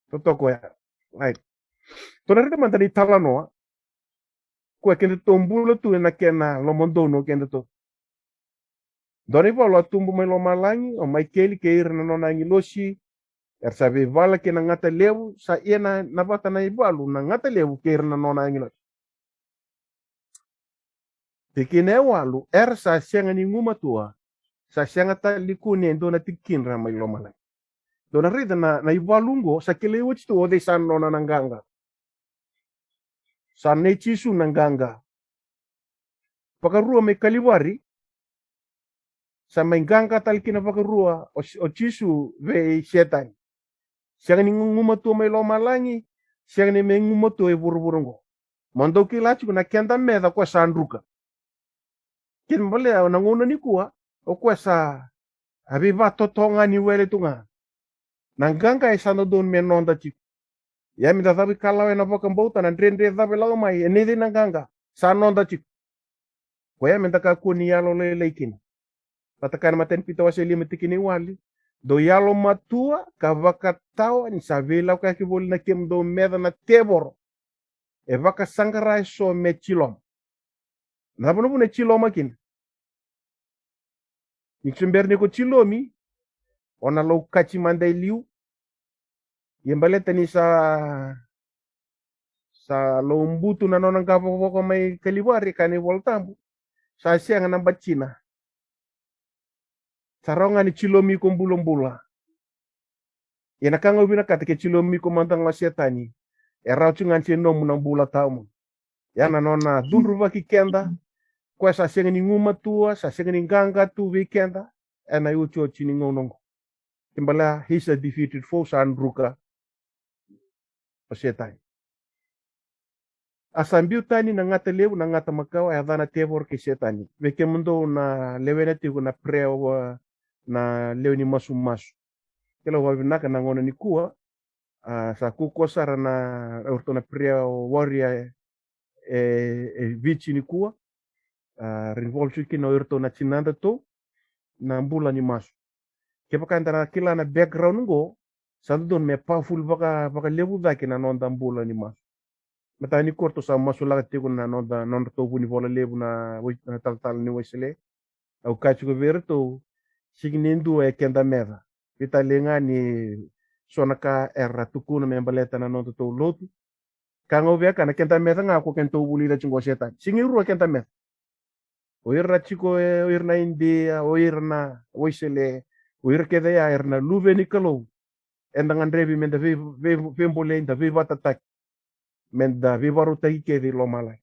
Totoko ya. Right. Tona rede mantani tala noa. Kua kende tombula tuena kena lomondono kende to. Doni ivalu atumbu mai lomalangi, o mai keli ke ira na nona angilosi. Sabe vala kena ngata lewu, sa ia na bata na ivalu, na ngata lewu ke ira na nona angilosi. Tikine walu sa sianga ni nguma tua sa sianga ta likuni dona tikin ramai lomala dona rida na ivalungo sa kile wich tu ode san nona nanganga sa ne chisu nanganga pakarua me kaliwari sa mainganga talkina pakarua o chisu ve setan sianga ni nguma tua mai lomalangi sianga ni me nguma tua e burburungo mando kilachu na kenda meda kwa sanruka kin mole na ngona ni kuwa o kwesa abi va totonga ni wele tunga nanganga e sano don me nonda chi ya mi da sabi kala na boka mbota na ndrendre sabi lago mai e nidi nanganga sa nonda chi ko ya mi da ka kuni yalo le leikin patakan maten pito wase lima tikini wali do yalo matua ka vaka tau ni savela ka ki bol na kem do meda na tebor e vaka sangara so me chilom na bono ne chilom akin Niksumber ko chilomi ona lo kachi mandai liu yembaleta ni sa lo mbutu na nona kapo mai kaliwari kani voltambu sa siang na bacina saronga ni chilomi ko mbula yena kanga ubina kata ke chilomi ko mantang wasiatani era chungan cheno muna bula taumu yana nona dunruba ki kenda kwa sa siang ni nguma tua sa siang ni ganga tu weekenda ena ucho chini ngonongo kimbala he's a defeated foe san ruka pasetai asambiu tani na ngata lewu na ngata makau e adana tevor ke setani veke mundo na lewena tigu na preo na leweni masu kelo wabinaka na ngona ni kuwa sa kukosara na urto na preo warrior vici ni kuwa revolve ki no urto na chinanda to na mbula ni masu ke pakantara kila na background ngo sa don me powerful baka lewu daki na nonda mbula ni masu mata ni korto sa masula tigo na nonda to buni vola lewu na tal ni wesele au kachu go verto signindu e kenda meda vita lenga ni sonaka era tukuna me baleta na nonda to lotu kango veka na kenda meda nga ko kento buli da chingo setan singiru kenda meda oirra chiko oirna india oirna wesele oir keda ya erna luve ni kalo endangan revi menda ve mbole inda ve batatak menda vivaru tagi ke di lomalai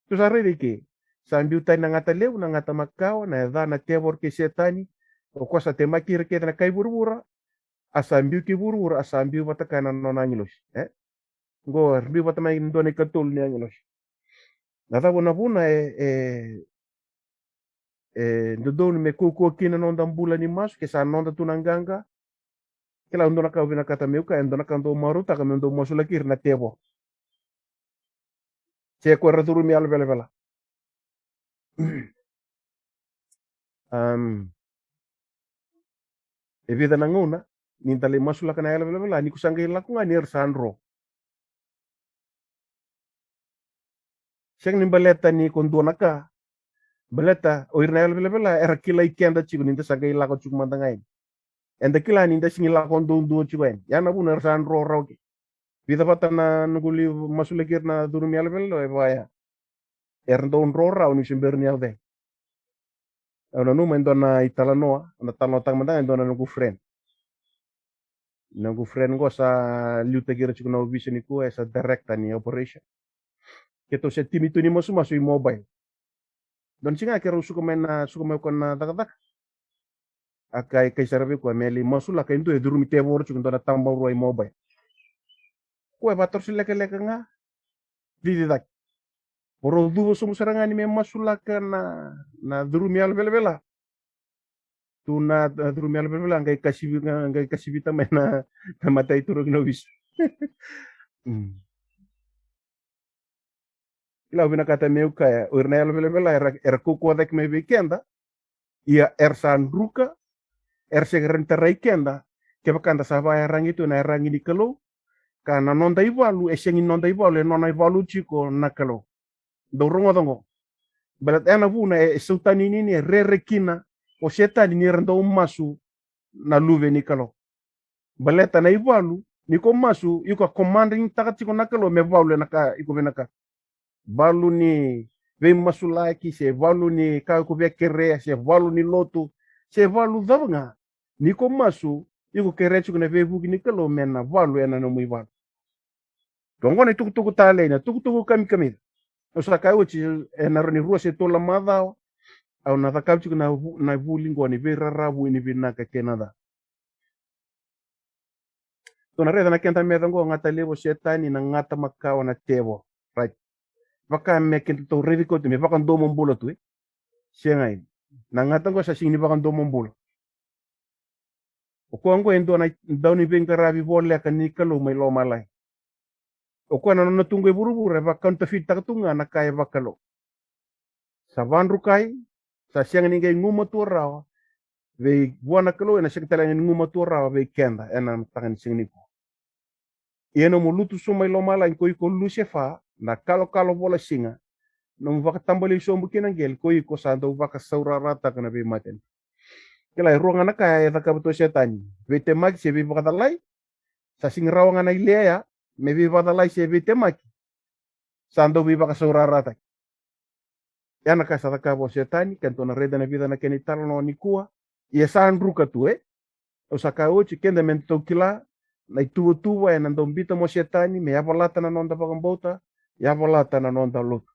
tu sarere ke sambiu tai na ngata leu na ngata makau na edha na tevor ke setani o kosa te makir ke na kai burbura asambiu ke burbura asambiu batakana non angilos go riu batamai ndone katul ni angilos nada buna ndodoni me kuku kina nonda mbula ni masu ke sa nonda tunanganga kila ndona ka vina kata meuka ndona ka ndo maru ta ka ndo masula kir na tebo che ko raturu mi al bela e vida na nguna ni tale masula kana al bela ni kusanga ila ku ngani sandro seng ni baleta ni kondona ka baleta o irna al bela era kila ikenda chiku ni sanga ila ko chuk mandangai enda kila ni nda singila ko ndo chuen yana bu ner sandro roke vida patana nuguli masula kir na duru mi al bela e vaya erndo un rora uni simberni ade ona numa indona italanoa ona talo tang manda indona nugu friend go sa liuta gira chuku na vision iku esa director ni operation keto se timi tu ni masu i mobile don singa kero suka me kona tak akai kai sarabe ko meli masula kai ndu eduru mi tebor chuku ndona tamba ro i mobile ko e bator sileke leke nga didi dak poro duo sumu sarangani me masula na duru mi al bela tu na duru mi al bela ngai kasibita me na mata itu ro no bis ila vina kata meu kaya urna al bela era kuku adek me weekenda ia sandruka segeren terekenda ke bakanda sava rangi tu na rangi ni kalo kana nonda ivalu esengi nonda ivalu nona ivalu chiko na kalo do rongo dongo belat ena vuna sultani ni rerekina o setani ni rendo masu na luve ni kalo baleta na ivalu ni ko masu iko commanding takati ko nakalo me valu naka iko benaka balu ni ve masula ki se valu ni ka ko be kere se valu ni lotu se valu davanga ni ko masu iko kere chuko na ve bugi ni kalo mena valu ena no muivalu tongo ni tuku tale na tuku kami o sa ka uchi na roni rua se tola madao au na takau chuko na vulingo ni ve rarabu ni vinaka kenada tona reda na kenta medango ngata levo setani na ngata makao na tevo right baka me kento to rediko te me baka ndo mombulo tu sengai na ngata ngo sa sini baka ndo mombulo o ko ngo endo na dawni venga rabi volle ka ni kalo mai lo malai o ko na tungue buru-buru baka nta fita tunga na kaya bakalo sa vanru kai sa siang ni ngai nguma tu rawa ve buana kalo na sekitala ni nguma tu rawa ve kenda ena tangan sing ni ieno mo lutu so mai lo malai ko iko lusefa na kalo bola singa no vaka tambali so mbukin angel ko iko santo vaka saurarata kana be maten kila ruanga na kaya ta kabuto setani vete mag se be vaka dalai sa sing rawanga na ilea me be vaka dalai se vete mag santo be vaka saurarata yana ka sa ka bo setani kanto na reda na vida na kenitalo no nikua ia sandru ka tu o saka o kende mento kila na itu na ndombita mo setani me avalata na nonda bagambota ya volata na nonda lot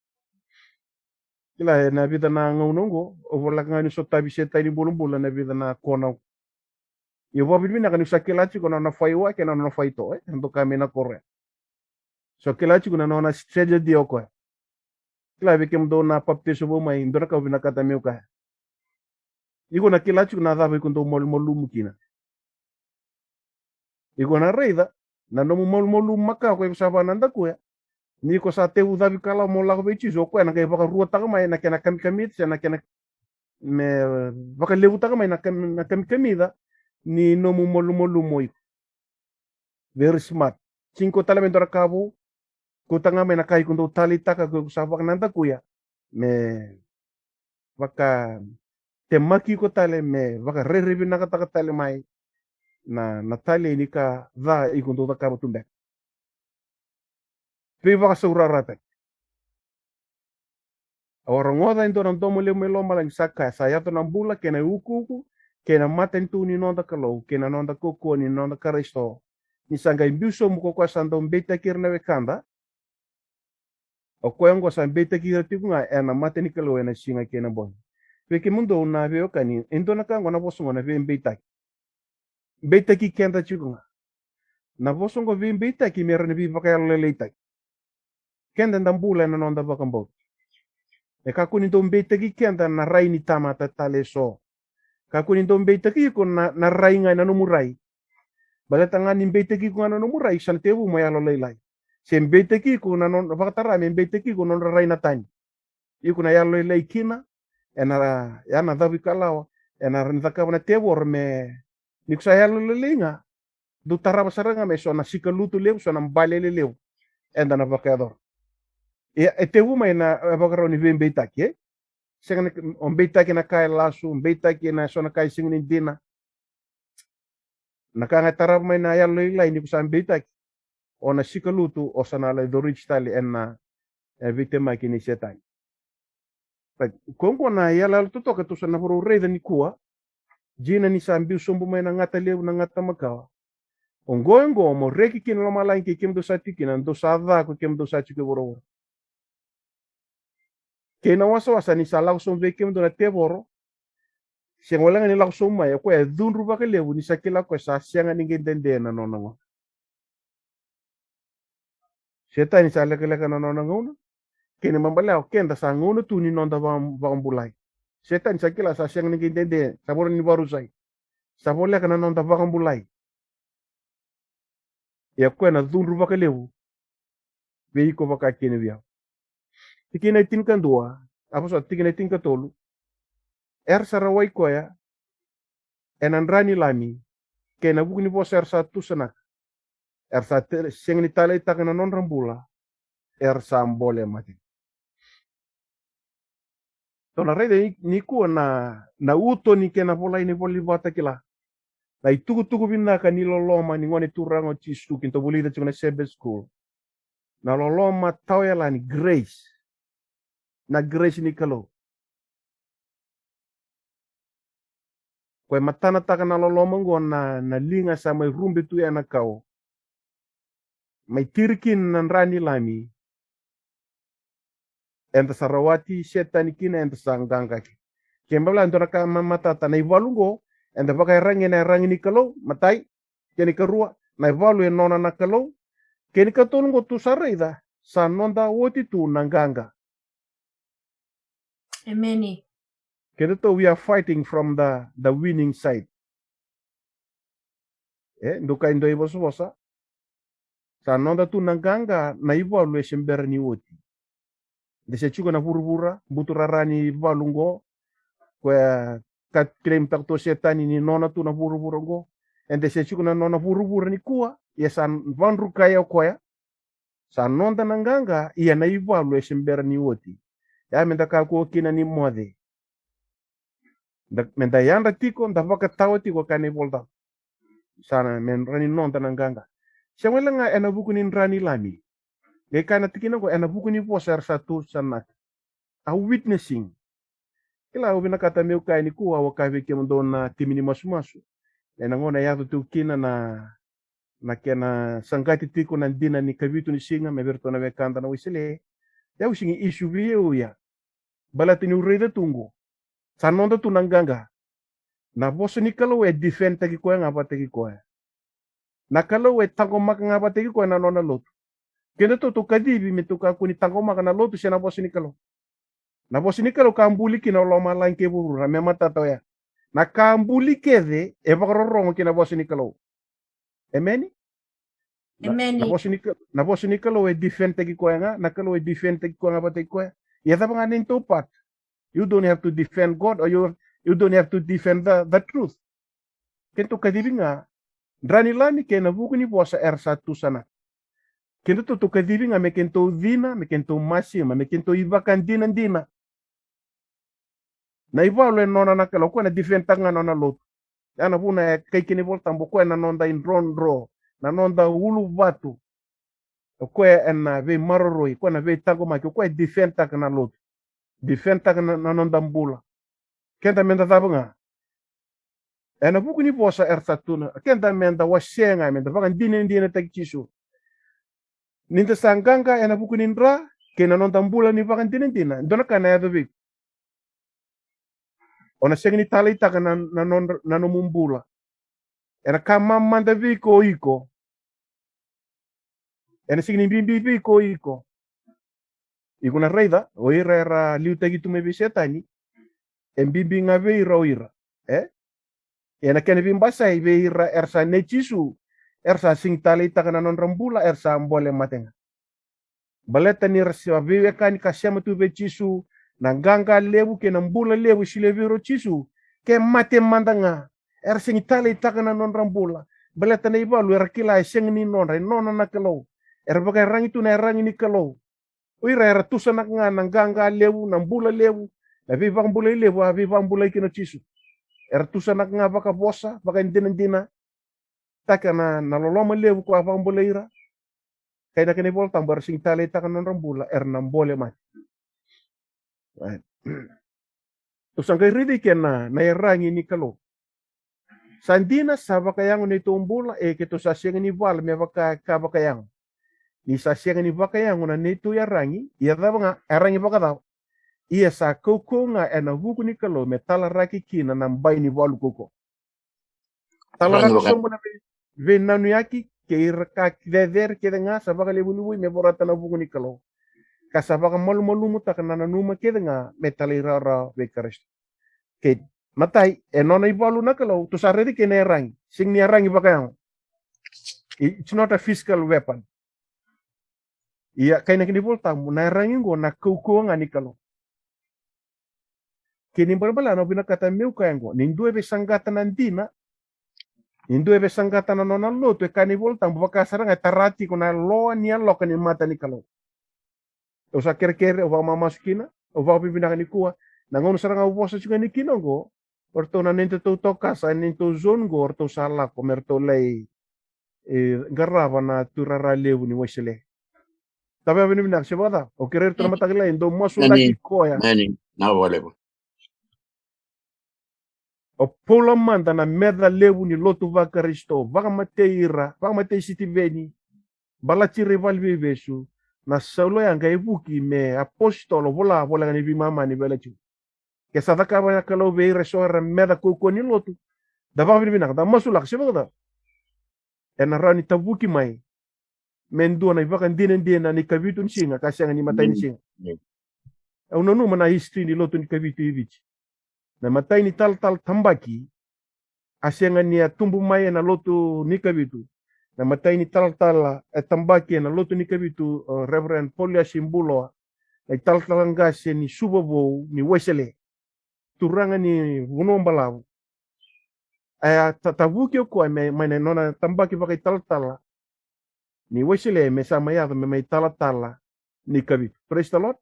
kila na vida na ngongo o vola ngani so tabi setani bulumbula na vida na kona yo bo bibina kan usakila chi kona na faiwa ke na faito ndo kame na korre so kila chi kuna na streja dio ko kila be kem do na papte so bo mai ndo ka bina kata meuka iko na kila chi kuna dava iko ndo mol mukina iko na reida na no mol maka ko sa nanda ko ni ko sa te udavi kala mo la be chizo ko na kay baka ruwa ta mai na kena kami na kena me baka lewu ta mai na kami ni no mol moi very smart cinco talamento rakabu ko tanga mai na kai kundo tali taka ko sa baka nanda ko ya me baka temaki ko tale me baka rerebi na kata tale mai na tali ni ka da ikundo ta kabu tumbe pe baka saurarata orang ngoda into nan tomo le melo malang saka saya to nan bula kena uku kena maten tu ni nonda kalau kena nonda koko ni nonda karisto ni sanga imbuso muko kwa sando mbeta kirna wekanda O koyango sa beta ki tikunga ena mate ni kalo ena singa kena bon. Peke mundo na veo kani endo na kango na bosongo na ve beta. Beta ki kenda tikunga. Na bosongo ve beta ki mera na viva kaya leleita. Kenda ndambula na nonda bakambo. E kakuni ndo beta ki kenda na rai ni tama tatale so. Kakuni ndo beta ki ko na rai ngai na numurai. Balatanga ni beta ki ko na numurai san tebu mo ya lelai. Sem beta ki ko na non vakatara me beta ki ko non rai na tani. Iku na ya lelai kina ena ya na davi kalawa ena rentaka na tebor me ni kusaya lelinga do taraba saranga me so na sikalutu lew so na balele lew enda na vakador e tebu mai na vakaro ni vem beitaki senga on beitaki na kai lasu beitaki na so na kai singin dina na kanga taraba mai na ya lelai ni kusam beitaki ona sikalutu o sana le dorich tali ena vitema kini setai Kongko na yala tuto ka tusa na foro rei ni kua jina ni sambiu sombo mai na ngata leu na ngata makawa ongo mo reki kin lo malai ki kim do sati kin do sadha ko kim do sati ke boro ke na wasa ni salau som ve kim do na te boro se ngolang ni lau som mai ko e dun ruba ke leu ni sakila ko sa sianga ni gendende na nonongo seta ni sala ke la na nonongo kene mambala o kenda sa ngono tu ni nonda vambulai setan sakila sa siang ni dende sabor ni baru sai sabola kana nonda vambulai ya kwena dhunru baka lewu vei ko baka kene via tikina tin kan dua apa so tikina tin ka tolu sarawai ko ya enan rani lami kena bukni bo sa tu sana sa siang ni tala itakana non rambula sambole mati Tona rei ni ku na uto ni kena bola ini boli bata kila. Na tuku bina ka ni loloma ni ngone turango chisu kinto boli da chuna sebe school. Na loloma tau ya ni grace. Na grace ni kalo. Koe matana taka na loloma ngo na linga sa mai rumbe tu ya na kau. Mai tirkin nan rani lami. Enta sarawati setani kina enta sanggangka ki. Kembala ento naka matata na ivalungo enta pakai rangi ni kalau matai keni kerua na ivalu en nona na kalau keni katolungo tu sarida sa nonda woti tu nanganga. Ameni. Kedeto we are fighting from the winning side. Nduka indo ibosa sa nonda tu nanganga na ivalu e sembera ni woti. Dese chuko na burubura buturarani valungo kwa kat claim takto setani ni nona tu na burubura go ende se chuko na nona burubura ni kuwa ya san vanru kaya koya sa nonda nanganga iya na ivalu e sembera ni woti ya menda ka ko kina ni mode menda yanda tiko nda vaka tawa tiko kane volta sana men rani nonda nanganga semela nga ena buku ni rani lami e kana tikina ko ena buku ni poser satu sana a witnessing kila ubina kata meu kai ni kuwa wakawe ke mndona timini masumasu ena ngona ya tu kina na kena sangati tiko na dina ni kavitu ni singa meberto na vekanda na wisele ya usingi isu biyo ya balatini ureda tungo sanonda tunanganga na boso ni kalau e defend tagi ko ngapa tagi ko na kalau e tango mak ngapa tagi ko na nona lot kena to kadibi metuka kuni tango mak na lot sena boso ni kalau na boso ni kalau kambuli kina lo malang ke buru na memata to ya na kambuli kede e bakrorong kina boso ni kalau emeni Ameni. na boso ni kalau e defend tagi ko nga na kalau e defend tagi ko ngapa tagi ko ya tapa nganin to pat you don't have to defend God or you don't have to defend the truth. Kento kadibi nga, drani lami kena buku ni bosa R1 sana. Kento to kadibi nga mekento dina, mekento masima, mekento ibakan dina. Na iba lo nona na kala ko na defend tanga nona lot. Yana puna kay kini volta mbo ko na nonda in ro, na nonda ulu batu. Ko na ve maroroi, ko na ve tango ma ko defend tanga na lot. Defend tanga na nonda mbula. Kenta menda tabunga ena buku ni bosa R1 kenta menda wasenga menda bakan dine tagchisu ninta sanganga ena buku nindra kena non tambula ni vakan tina dona kana ya dobi ona segni tala ita kana na no mumbula era kama manda viko iko ena segni bimbi viko iko iguna reida o ira era liuta gitu me bisetani bimbi ngave ira o ira ena kene bimbasa ibe ira ersa nechisu ersa sing tala ita kana non rambula ersa mbole matenga baleta ni rasiwa viwe kani kasema tu be chisu na ganga lebu ke na mbula lebu sileviro chisu ke mate mandanga sing tala itakana non rambula baleta na ibalu kila sing ni non na kalo bagai rang itu na rang ni kalo uira era tusana nga na ganga lebu na mbula lebu na viva mbula lebu a viva mbula ikino chisu tusana nga baka bosa baka indina takana na loloma lebu ko ava mbula ira kaya kini bol tambar sing tali takan non rambula nam boleh mat. Terus ang kay ridi kena na irangi ni kalo. Sandina sa bakayang ni tumbula kito sa siyang ni val me baka kabakayang. Ni sa siyang ni bakayang na nito yarangi iya da nga erangi baka daw. Iya sa koko nga na buku ni kalo me talaraki kina nam bay ni valu koko. Talaraki sombo na venanu yaki keir ka keder kedenga sabaka lebu me borata na buku ni kalo kasabaka malu muta kana numa kedenga metalira ra bekarist ke matai enona ibalu na kalo to saredi ke nerang sing ni rangi bakang it's not a physical weapon iya kaina kini volta na rangi go na kuku ngani kalo kini berbala no bina kata meu kayango nindu be sanggata nantina Indo ebe sanggata na nona lo to kani volta baka sarang tarati kuna lo ni lo kani mata ni kalo. O sa kere o va mama skina o va bibina ni kuwa nangon sarang o bosa juga ni kinongo orto na nento to kasa nento zone go orto sala komerto lei garrava na turara lewu ni wesele. Tapi abini bina sebada o kere to mata gila indo masu lagi koya. Nani na wale. O pola manda na meda lewu ni lotu vakaristo vaka mate sitiveni balachi rival besu na saulo yang ibuki me apostolo vola ni bimama ni belachu ke sadaka ba kalau be resora meda ko ni lotu da va bina da masulak sebada ena rani tabuki mai mendo na vaka dinen ni kabitun singa kasyang ni mata ni singa au no mana history ni lotu ni kabitu ivichi na matai ni tal tambaki asenga ni tumbu mai na lotu nikabitu na matai ni tal tambaki na lotu nikabitu Reverend Polia Simbulo na tal ngase ni subabo ni wesele turanga ni wonombalau aya tatavuki ko mai na nona tambaki pakai tal ni wesele me sama ya me mai tal nikabitu praise the Lord.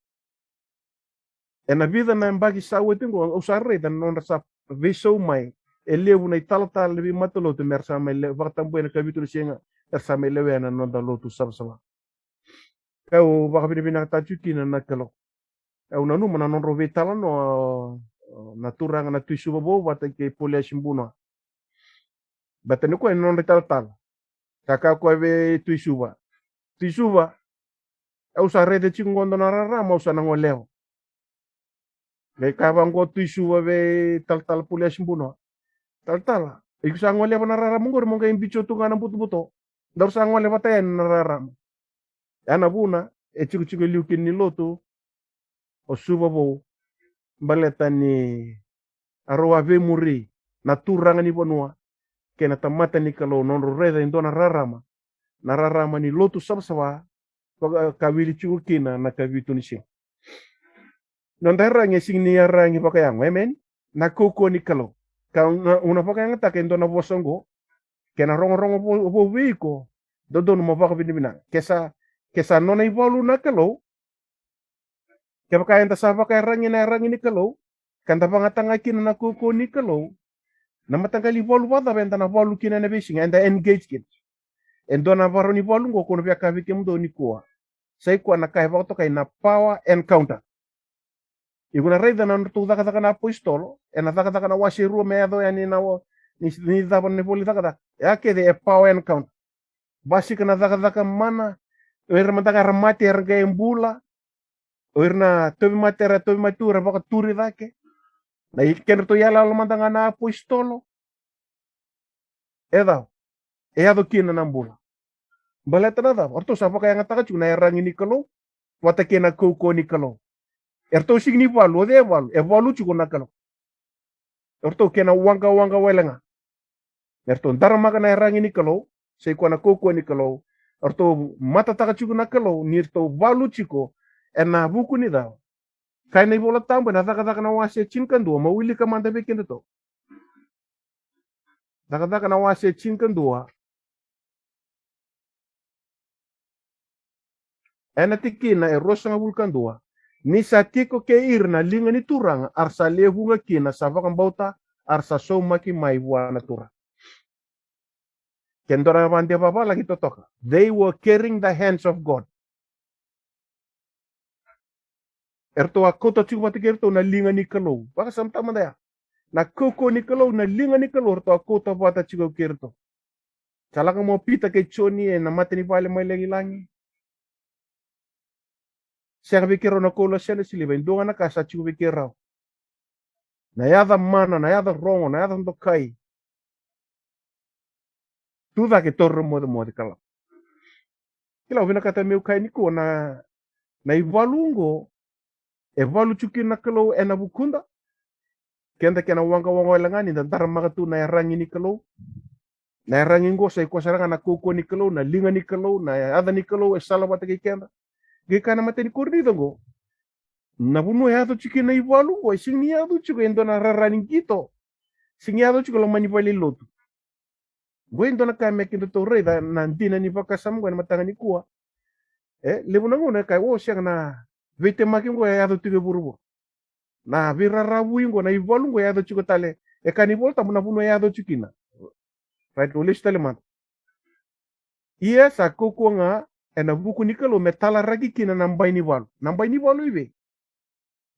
Na vida na bagi sawe tingo usare dan non rasa viso mai elevu na tal lebi matolo to mersa mai le vaktambu na kabitu singa ersa mai lewe na non da lotu sabsama kau baka bina tajuki na nakalo au nanu mana non rove tala no naturanga na tuisu bobo bata ke polia simbuno bata ni ko non tal kaka ko be tuisuba au sare de chingondo na rara mau sana ngoleo le kabang ko tuisu be tal pulia simbuno tal iku sangole na rara mungor mo kay bicho tunga na buto dar sangole batayan na rara ana buna chiku liukin ni loto o subabo baleta ni aroa ve muri na turanga ni bonua kena tamata ni kalo non reda indona rarama na rarama ni loto sabsawa kawili chiku kina na kavitu ni sing non rangi sing ni rangi pakayang men na koko ni kalo ka una pakayang ta kendo na bosongo kena rongo bo wiko dodon mo baka binibina kesa non ivalu na kalo ke pakayang ta sa pakayang rangi ni kalo kanta pangatanga kina na koko ni kalo na matanggali valu wada benta na valu kina na bising and engage kit endo na varo ni valu ngo kono vyaka vikem do ni kuwa sai kuwa na kai vato kai na power encounter iguna rei na tu daka na apostolo na daka na wasiru meado yani na ni daba ni boli daka ya ke de power encounter basi kana daka mana er mandaka ramati erga embula Oirna tobi matera tobi matura baka turi dake. Na iken to yala lamandanga na apostolo. Edao. Eado kina nambula. Baleta na daw. Orto sapa kaya ngataka chuna erang ini kalau. Wata kena koko ni kalau. Erto signi valu de valu. E valu chuko na kalau. Orto kena wanga welenga. Erto dharma kana erang ini kalau. Sei kona koko ni kalau. Orto mata taka chuko na kalau. Nirto valu chiko. Ena buku ni daw. Kaina ibola tamba na daka na wase chinkan dua. Mawili ka manda bekin to. Daka na wase chinkan dua. Ena tikina e rosa nga vulkan dua. Ni sa tiko ke irna linga ni turanga arsa lehunga kina sa vakang bauta arsa so maki mai na tura. Kendora bande baba lagi totoka. They were carrying the hands of God. Erto akota chuku erto na linga ni kalau. Baka samtama daya. Na koko ni kalau na linga ni kalau erto akota bata chuku kerto. Salaka mo pita ke choni e na mati ni pale mai langi. Siya bikiro na kola siya na siliba. Indunga na kasa chuku bikiro. Na yada mana, na yada rongo, na yada ndokai. Tuda ke torre mo de kala. Kila vina kata meu kai niko na ivalungo. Evalu chuki na kalau ena bukunda. Kenda kena wanga langani dan dharma tu na rangi ni kalau. Na rangi ngo sa ikosaranga na koko ni kalau, na linga ni kalau, na ada ni kalau esala bata ke kenda. Gekana mate ni kornido ngo. Na bunu yato chuki na ivalungo, sing ni yato chuki endo na rarani kito. Sing yato chuki lo manipali lotu. Gue endo na kame kinto to rei da nanti na ni vakasam gue na matanga ni kuwa. Lebu na ngona kai wo siang na vete makin gue yato tuke buru. Na virarabu ingo na ivalungo yato chuki tale. Kanibol tamu na bunu yato chuki na. Right, ulis tale man. Iya sa koko nga ena buku ni kalau metala ragi kina nambai ni walu. Nambai ni walu ibe.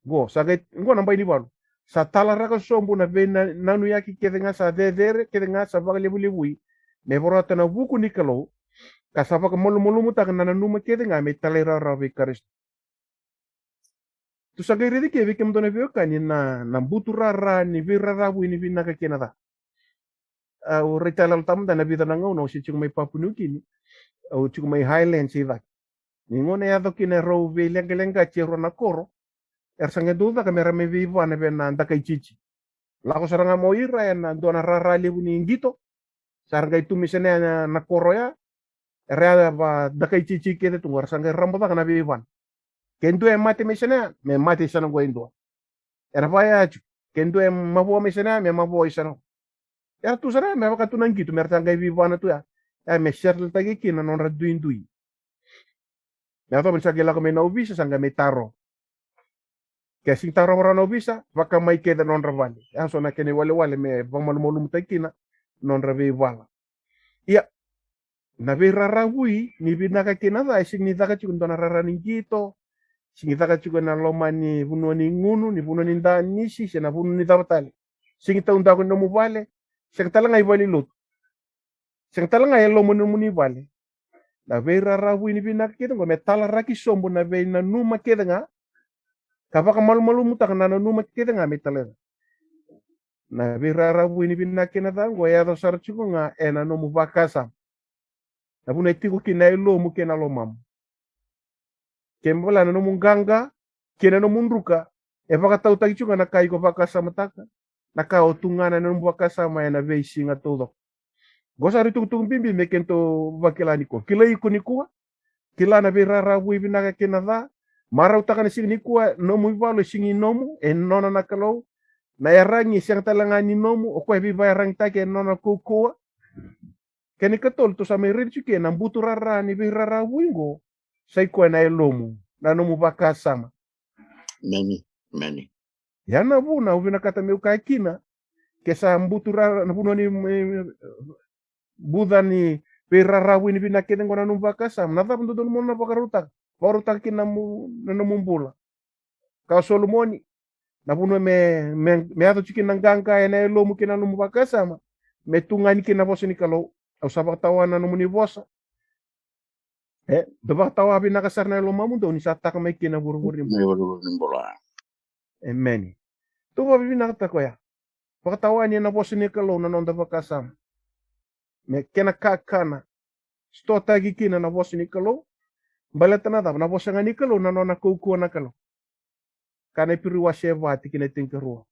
Go sagai ngo nambai ni walu. Sa tala raga sombu na be nanu yaki kedenga sa dedere kedenga sa baga lebu-lebui. Me borota na buku ni kalau kasapa ka molu-molu muta na nanu kedenga me talera rabe karis. Tu sagai redi ke vikem dona vioka ni na butu rara ni virarabu ini vinaka kenada. O retailal tam da na vida na ngau no si chung may papunuki ni. O chung may highlands ida. Ningo na yado kine ro ve lenga chero na koro. Ersanga duda ka mera me viva na be na ndaka ichichi. Lako saranga mo ira ya na dona rara lebu ni ingito. Sarga itu misalnya na koro ya. Rea ba daka ichichi kede tungo ersanga ramboda ka na vivan. Kendo e mate misalnya me mate sana go indo. Era ba ya kendo e mabo misalnya me mabo isana. Ya tu sana me baka tunang gitu mertangga vivana tu ya. Ya me share tagi kina non raduin dui. Ya to bisa gela kami na ubisa sangga me taro. Kaya sing taro mara na ubisa baka mai keda non ravali. Ya so na kene wale me vamalumolum takina non ravivala. Iya. Na virarabui ni binaka kina da sing ni daka chukun dona raraning gitu. Sing daka chukun na loma ni buno ni ngunu ni buno ni ndani si na buno ni dabatali. Sing taun dako no mubale. Sing talang ay bali lut. Sing talang ay lo muni bali. Na vera rabu ini binak kita ngo metala raki sombo na ve na numa kita nga. Kapaka malu mutak na numa kita nga metala. Na vera rabu ini binak kita ngo ya do sarchuko nga ena no mubakasa. Na buna itiko kinai lo mu kena lo mam. Kembola na no munganga, kena no munduka. E baka tau tagi chuka na kai ko bakasa mataka. Naka otungana na mbuaka sama na veisi nga todo. Gosa ritu bimbi mekento bakilani ko. Kila iko ni kuwa. Kila na virara wibi na kenada. Mara utaka na sing ni kuwa nomu ibalo singi nomu nona na kalau. Na yarangi siyang talanga ni nomu o kwa biba yarang take nona kukuwa. Kani katol to sa may rinchu ke nang butu rara ni virara wingo. Say kwa na elomu na nomu baka sama. Many. Ya na buna ubina kata meu kaikina kesa mbutura na buno ni buda ni perarawi ni binakene ngona numbaka sam na tapu ndon mona bakaruta baruta kina mu na mumbula ka solomoni na buno me ato chikin nanganga ene lo mu kina numbaka sama me tungani kina bosi ni kalau au sabak tawana no muni bosa Doba tawa abi nakasar na lo mamu do ni satak mai kina buru-buru. May wala bola. Amen. Tu babi nakata ko ya. Pakatawa ni na boss ni kalo na nonda bakasam. Me kena kakana. Sto tagi kina na boss ni kalo. Balatana da na boss ngani kalo na nona kuku na kalo. Kana piru wa sheva tikine tinkeru.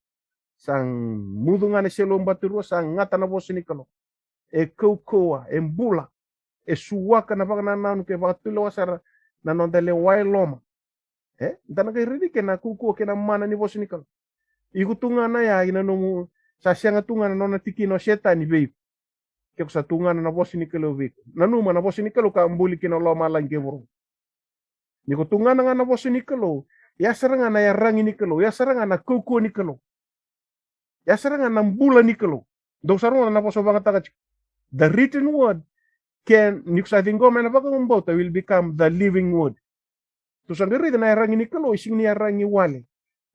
Sang mudunga ne selomba tiru sang ngata na boss ni kalo. E kukuwa e mbula. E suwaka na baka nanu ke baka tulo wasara na nonda le wai loma. Dana kay ridi ke na kukuwa ke na mana ni boss ni kalo. Iku tunga na ya ina nomu sa sianga tunga na nona tikino setani veiko. Ke sa tunga na boss ni kalo veiko. Nanuma na boss ni kalo ka mbuli ke na loma lange buru. Niko tunga na boss ni kalo. Ya seranga na ya rangi ni kalo. Ya seranga na kukuwa ni kalo. Ya seranga na mbula ni kalo. Do sarunga na boss banga tagach. The written word can niksatingo mena baka mbota will become the living word. Tu sangeri na ya rangi ni kalo ising ni ya rangi wale.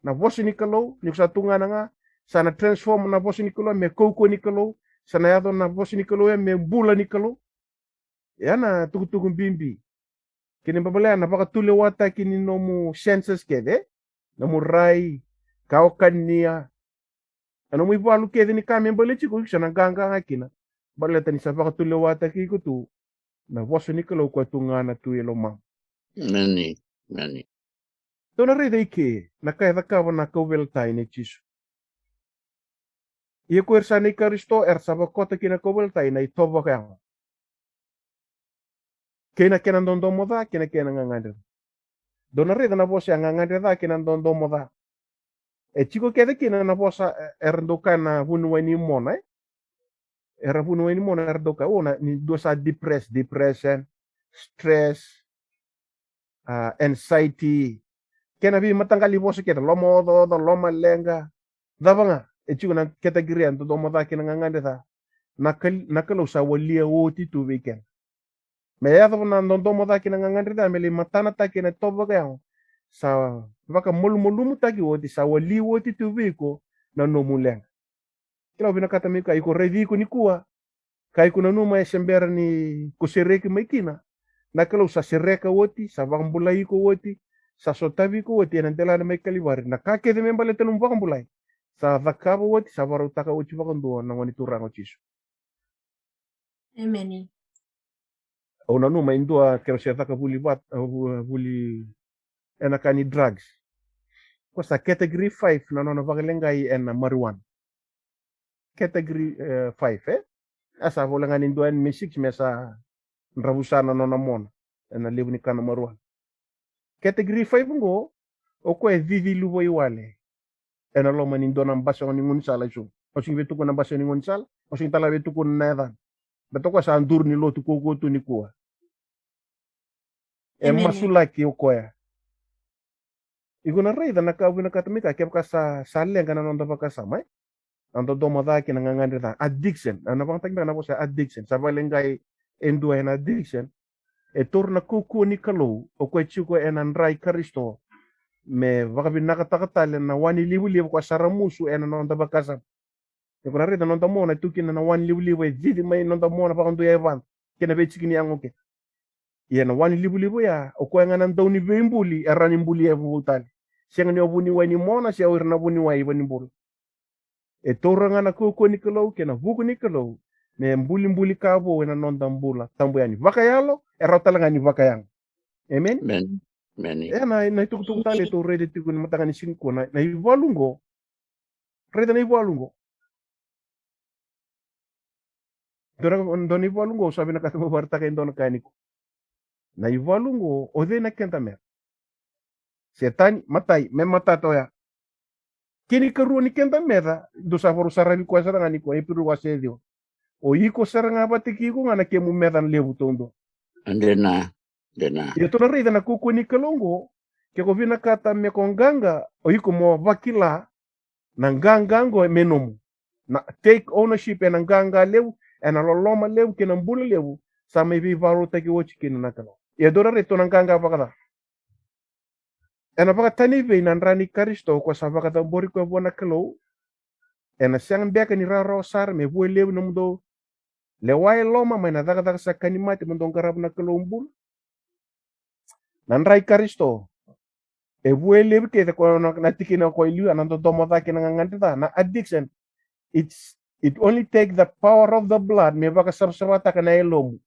Na boss ni kalo niksatunga na nga sana transform na boss ni kalo me kukuwa ni kalo. Sana yato na boss ni kalo ya me mbula ni kalo. Yana tukutukun bimbi. Kini babala na baka tule wata kini nomu senses kede. Nomu rai kaukania. Ano mo ibalu kede ni kami mbale chiko sana ganga akina. Bala tani sa baka tule wata kiko tu. Na boss ni kalo kwa tungana tu yelo mam. Many. Dona rida ike na kaya kawa na kawel tay ni chisu. Iya ko ersa ni karisto ersa bakota kina kawel tay na itoba kaya. Kena kena dondo moda kena kena ngangandra. Dona rida na boss yang ngangandra kena dondo moda. Chiko kede kina na boss erdoka na hunweni mona. Era hunweni mona erdoka ona ni dosa depression, stress, anxiety. Kena bi matangkali boss keda lomo do loma lenga. Dabanga chiko na kategori an do moda kena ngangandra. Nakalo sa walia woti tu weekend. Me ya na dondo moda kena ngangandra meli matana ta kena toba kaya. Sa baka mulu taki woti sa wali woti tu wiko na no muleng. Kila binakata mika iko ready ko ni kuwa. Kai kuna numa sembera ni kusereki maikina. Na kalau sa sereka woti sa bakambulai ko woti sa sotabi ko woti na dela na mai kalibari na kake de membale tenum bakambulai. Sa vakabo woti sa baru taka woti bakando na wani turango chisu. Amen. Ona numa indua kero sa taka buli enakani drugs. Ko sa category 5 na nona bakalengai en marijuana. Category 5 asa volangan induan misik mesa rabusana nona mona na lebuni kana marijuana. Category 5 ngo o ko e vivi lubo iwale. Ena lo manin dona baso ni ngun sala isu. O sing betu ko na baso ni ngun sal, o sing tala betu ko na edan. Beto ko sa andur ni lo tu ko tu ni kuwa. E masulaki o koya. Iguna reida na ka buna katamika ke ka sa lenga na nonda baka samai. Ando do moda ki na ngangandre addiction. Ana bang tagba na po sa addiction. Sa balengay endo en addiction. E torna kuku ni kalo o ko chuko en rai karisto. Me baka binakatakatale na wani libu ko saramusu en nonda baka sam. Iguna reida nonda mo na tukin na wani libu e jidi mai nonda mo na baka ndo evan. Kena be chikini angoke. Yena wani libu ya o ko nganan daw ni bembuli erani mbuli e butali. Siang ni obuni wani mona si awir na buni wai bani bulu. E toranga na kuku ni kalo kena buku ni kalo me mbuli kabo wena nonda mbula tambu yani vakayalo erotalanga ni vakayang. Amen. Many. Na tuk tali to rede tikun matanga ni sinko na ivalungo. Rede na ivalungo. Don ivalungo sabi na katamo barta kay don kaniko. Na ivalungo ode na kenta mer. Setan matai me matato ya. Kini keru ni kenta mera do sa foru sarani ko saranga ni ko e piru wasedio. O iko saranga batiki ko ngana ke mu medan lebu tondo. Dena. Ya to na rida na kuku ni kalongo ke ko vina kata me konganga o iko mo vakila na ngangango e menomu. Na take ownership e na nganga lebu e na loloma lebu ke na mbula lebu sa me vi varu taki wochi ke na kalo. Ya do na reto na nganga pakada. Ena baka tani be na rani karisto ko sa baka bori ko bona kalo. Ena siang beka ni raro sar me bue lebu na mundo. Le wai loma mai na daga sa kanimati mundong garab na kalo mbul. Nanrai karisto. E vuele ke ko na tikina ko ilu anando tomoda ke ngangantita na addiction. It only take the power of the blood me baka sabsabata kana elom.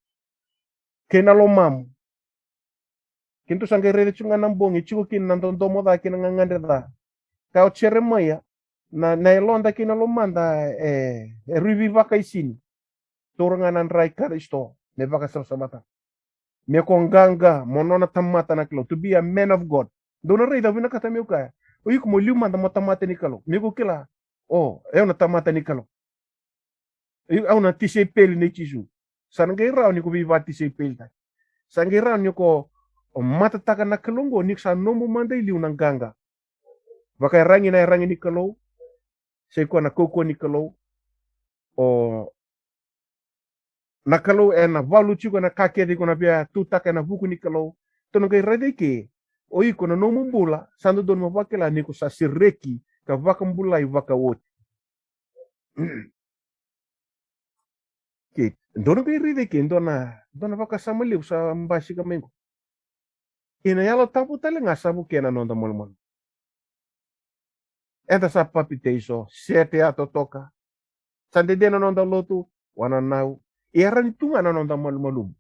Kena lomam. Kintu sangge rede chunga nambongi chuko kin nando tomoda ke ngangantita. Kau ceremaya na elonda kina lomanda reviva kai sini. Toranganan rai karisto me baka sabsabata. Me konganga monona tamata na kilo to be a man of God. Dona rei da vina kata meu kaya. O iku mo liuma da matamata ni kalo. Me ko kila. Oh, eu na tamata ni kalo. Eu na tise peli ni chisu. Sangai rao ni ko viva tise peli ta. Sangai rao ni ko o mata taka na kalongo ni sa nomo mandai liu nang ganga. Baka rangi ni kalo. Sei ko na koko ni kalo. O nakalo na valu chuko na kake di ko na bia tutaka na buku ni kalo. Tono kai rede ke. O iko na nomo mbula sandu don mabakela ni ko sa sireki ka vaka mbula i vaka wot. Ke dono kai rede ke dona vaka sama liu sa mbasi ka mengo. Ina yalo tapu tale nga sabu kena nonda molmol. Enta sa papiteiso sete ato toka. Sande dena nonda lotu wana nau. Iaran tunga na nonda molmolum.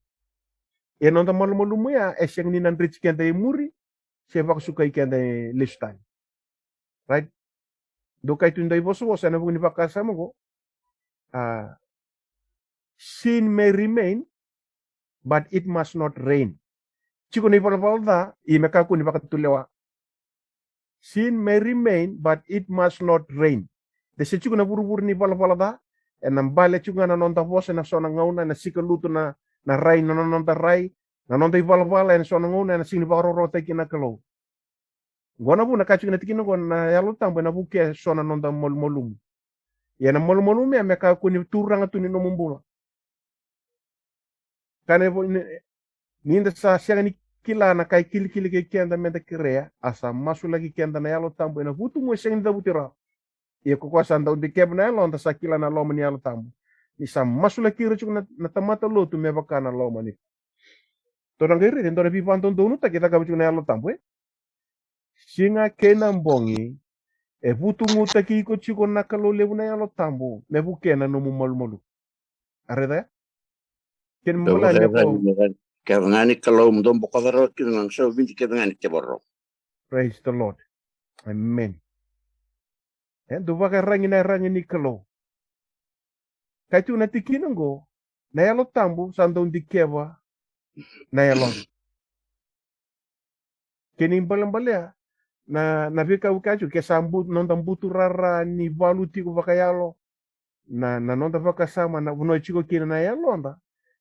E nonda molmolum ya esyang ninan rich kenda e muri. Siya baka sukai kenda e listan. Right? Do kay tunday boso na buni baka sama ko. Sin may remain, but it must not reign. Chiko ni palapalda, imekaku ni baka tulewa. Sin may remain, but it must not reign. Desi chiko na buru-buru ni palapalda, e nambale chiko na nonda bosa na sona ngauna na sikaluto na rai na nonda rai, na nonda ipalapala na sona ngauna na sini bakarorota kina kalo. Gona bu na kachiko na tikino ko na yalo tambo na buke sona nonda molmolum. Ya na molmolum ya mekaku ni turanga tuni no mumbula. Kane ninda sa siang ni kila na kai kili ke kenda menda kirea asa masu lagi kenda na yalo tambo na butu mo siang da butira. Ia ko kwa sanda undi keb na yalo sa kila na lo mani yalo tambo. Ni sa masu lagi kira chuk na tamata lo tu me baka na lo mani. Torang iri den dora pipan ton donu ta kita kabu chuk na yalo tambo Singa kena mbongi e butu nguta ki ko chiko na kalo lebu na yalo tambo me bukena no mu malu. Areda? Ken mula ne ko Kevangani kalau mudom bokadaro kinang so binti kevangani keboro. Praise the Lord. Amen. Do baka rangi ni kalo. Kay tu natikinan go na yalo tambo sandong dikeva na yalo. Kening balambalea na vika ukachu ke sambut nonda butu rara ni valuti ko baka yalo. Na nonda baka sama na uno chiko kina na yalo onda.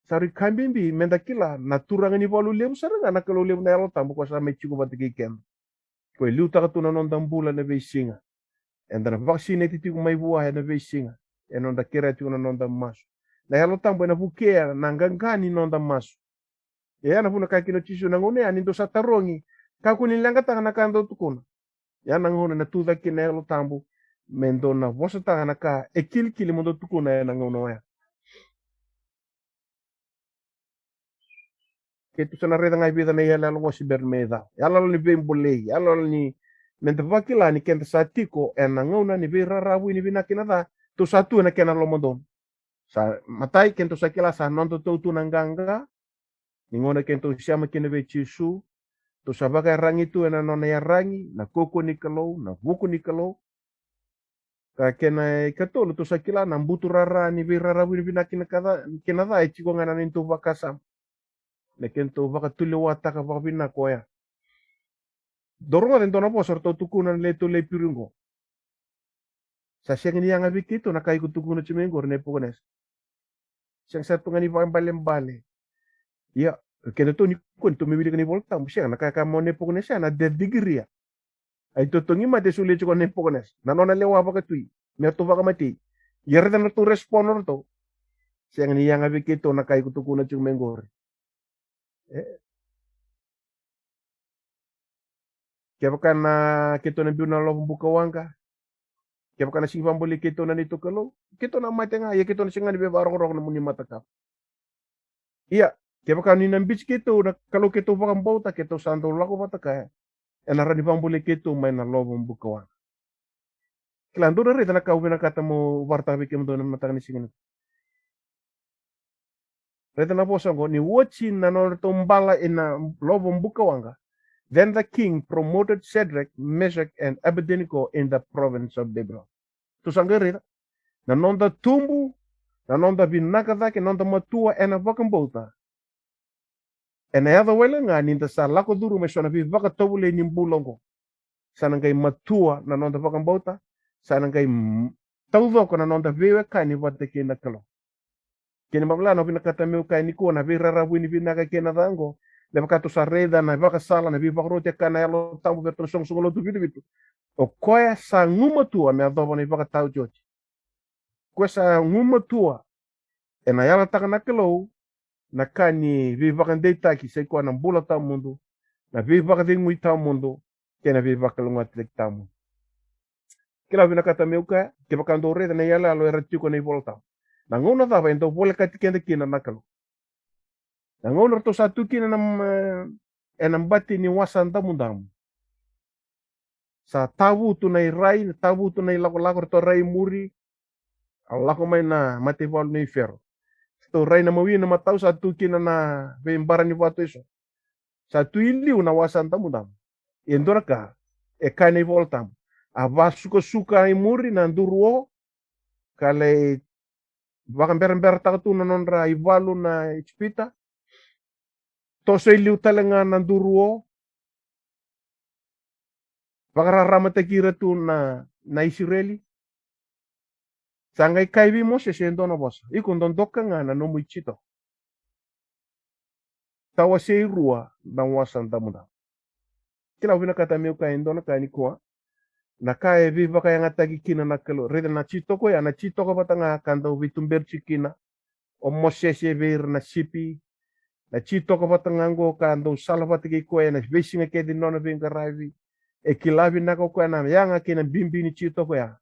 Sari kambimbi menda kila na turanga ni valu lebu saranga na kalo lebu na yalo tambo ko sa me chiko batiki ken. Ko liuta ka tu na nonda mbula na beisinga. Enda na vaccine titi ko mai buah na beisinga. E nonda kira tu na nonda masu. Na yalo tambo na bukea na ngangani nonda masu. Ya na puna kakino chisu na ngone ani ndo satarongi. Kakuni langa tanga na kando tukuna. Ya na ngone na tuda kina yalo tambo. Mendo na vosa tanga na ka ekili mondo tukuna ya na ngono ya. Ketu sana reda ngai vida na yala lo si bermeda. Yala lo ni bembole. Yala lo ni menda vakila ni kenta satiko e na ngona ni vera rabu ni bina kinada. Tu satu na kena lo mondon. Sa matai kento sakila sa nonto tu nanganga. Ningona kento siama kene ve chisu. To sabaka rangi tu na nona ya rangi na koko ni kalau na buku ni kalau. Ka kena katolo to sakila na mbutu rara ni vera rabu ni bina kinada e chiko ngana nintu vakasam. Na kento vaka tule wata ka vaka bina koya. Doronga den tona po sorto tukunan le to le pirungo. Sa siang ni yang abikito na kai kutukunan chimengor ne pokones. Siang sa tungani bale. Ya, kena to ni kun to mibili kani volta siang na kaka mo ne pokones na de degree. Ay to tongi mate sule chiko ne pokones. Na nona lewa baka tui. Merto baka mati. Yerda na to responder to. Siang ni yang abikito na kai kutukunan chimengor. Kaya baka na kito na biyo na lo buka wangka. Kaya baka na singpang boli kito na nito kalo. Kito na mate nga. Ya kito na singa ni bebarong-rong na muni matakap. Iya. Kaya kan ninang beach kito na kalau kito bakang bauta kito santo lako bata kaya. Enara ni pambuli kito may na lobong bukawan. Kilanto na rin na kauwi kata mo wartabi kimo doon na matang ni singin. Rita na po ko ni watching na no tumbala ina lobong bukawanga. Then the king promoted Shadrach, Meshach, and Abednego in the province of Debra. Tu sangerita na nonda tumbu na nonda binakadaki nonda matua ena bakambota. Ena yada wela nga ninda sa lako duru me sona bi baka tobule nimbulongo. Sana ngai matua na nonda bakambota. Sana ngai taudoko na nonda vewe kani wateke na kalo. Kini mabla no binakata meu kani ko na virara wini binaka kena dango. Le baka tu sareda na baka sala na bi baka rote kana yalo tambu betul song songolo tu bitu. O koya sa nguma tua me adobo na baka tau joji. Koya sa nguma tua e na yala taka na kelo na kani vi baka deita ki se koa na bula tau mundo na vi baka dingui tau mundo ke na vi baka lunga tek tau mundo. Kila vina kata meu kaya ke baka ndo reda na yala alo era tiko na i volta. Na ngona dava endo bola ka tikende kina na kelo. Na ngona to satu kina nam bati ni wasan tamundamu. Sa tabu tu na rai, tabu tu na lako to rai muri. Lako mai na mati wal ni fer. To rai na mawi na matau satu kina na bembara ni watu iso. Satu iliu na wasan tamundamu. Endora ka e kane voltam. Ava suka ai muri na nduruo kale bakan ber takatu na nonra ivalu na ispita. Toso iliu talenga na nduruo. Pakararama tekira tu na Israeli. Sangai kaibi mo se ndona bosa. Ikon don doka nga na nomu ichito. Tawa se rua na wasan tamuda. Kila wina kata meu ka ndona ka ni kwa. Na kai viva ka yang atagi kina na kelo. Reda na chito ko ya na chito ko batanga kanda vitumber chikina. O mosese ver na sipi. Na chito ko batanga ngo kanda salvatigi ko ya na vesinga ke di nona vinga raivi. E kilavi nako ko na yanga kina bimbi ni chito ko ya.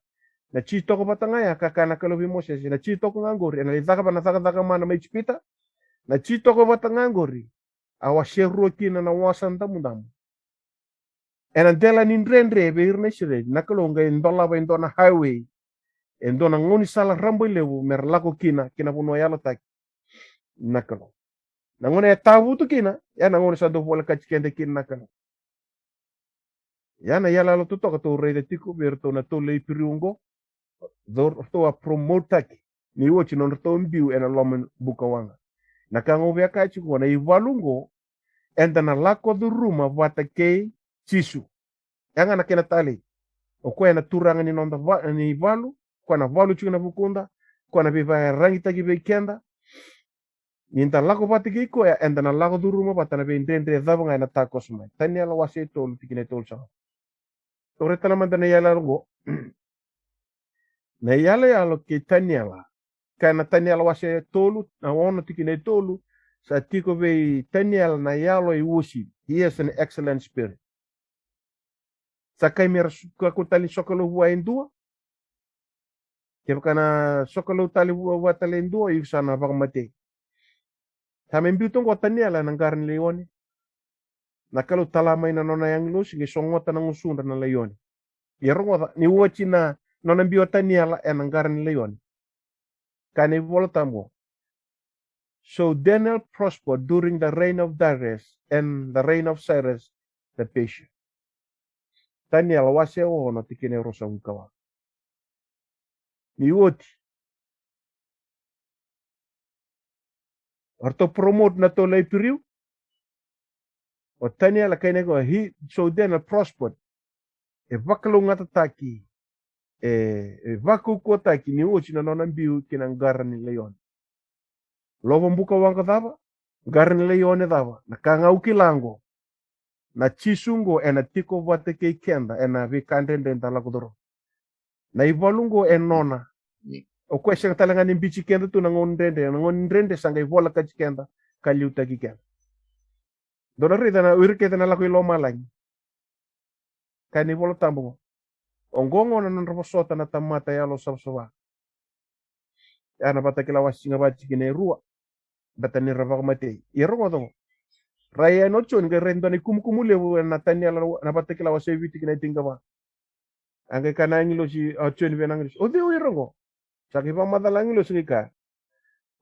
Na chito ko batanga ya kakana kalo moses na chito ko ngangori na lidaka pa nataka mana may chipita na chito ko batanga ngori awa sherro kina na wasan tamundam ena dela nindrendre beir na sire na kalo ngai ndola ba ndona highway endona ngoni sala rambo lewu merlako kina puno yalo tak na kalo na ngone tabu tu kina ya na ngone sa do bola kachikende kina na kalo ya na yala lo tuto to re de tiku berto na to le piriungo dor to a promotaki ni wochi non to mbiu ena lomen bukawanga na kango vya kachi ko na ivalungo enda na lako du ruma vata ke chisu yanga na kena tali o ko na turanga ni nonda ni valu ko na valu chuna bukunda ko na biva rangi tagi be kenda ninta lako vata ke ko ya enda na lako du ruma vata na be ndendre dhabanga na takos mai tani ala wase to tikine tol sa to retala mandana yala ngo na yale alo ke taniala kana taniala wase tolu na wono tikine tolu sa tiko ve taniala na yalo I worship. He has an excellent spirit. Sa kai mera suka ko tali sokolo wa indua ke kana sokolo tali wa tali indua I sana bagmate sa membiutong ko taniala ng garan leone na kalau talamay na nona yang lu sige songota ng usunda na leone yerongo ni wochi na non ambio taniala en ngaran leon kani voltamo. So Daniel prospered during the reign of Darius and the reign of Cyrus the Persian. Daniel wase ono tikine rosa ukawa ni woti orto promote na to lay piriu o Daniel kane go so Daniel prospered e vakalunga tataki vaku kota ki ni uchi na nona mbiu kina garani leon. Lovo mbuka wanga dava, garani leone dava, na kanga ukilango, na chisungo ena tiko vate kei kenda ena vi kandende ndala kudoro. Na ivalungo enona, o kwesha talanga ni mbichi kenda tu na ngondende sanga ivola kachi kenda, kaliuta ki kenda. Donari dana uiriketa na lako iloma langi. Kani ivola tambungo. Ongongo na nanrapasota na tamata yalo sabsawa. Yana bata kila wasinga bachi kine rua. betani rava mate irongo to raya no chon ga rendo ni kumkumule na tanyala na batekila wa seviti kina tinga ba ange kana ngilo si chon venang o de irongo saki pa madalang ngilo sika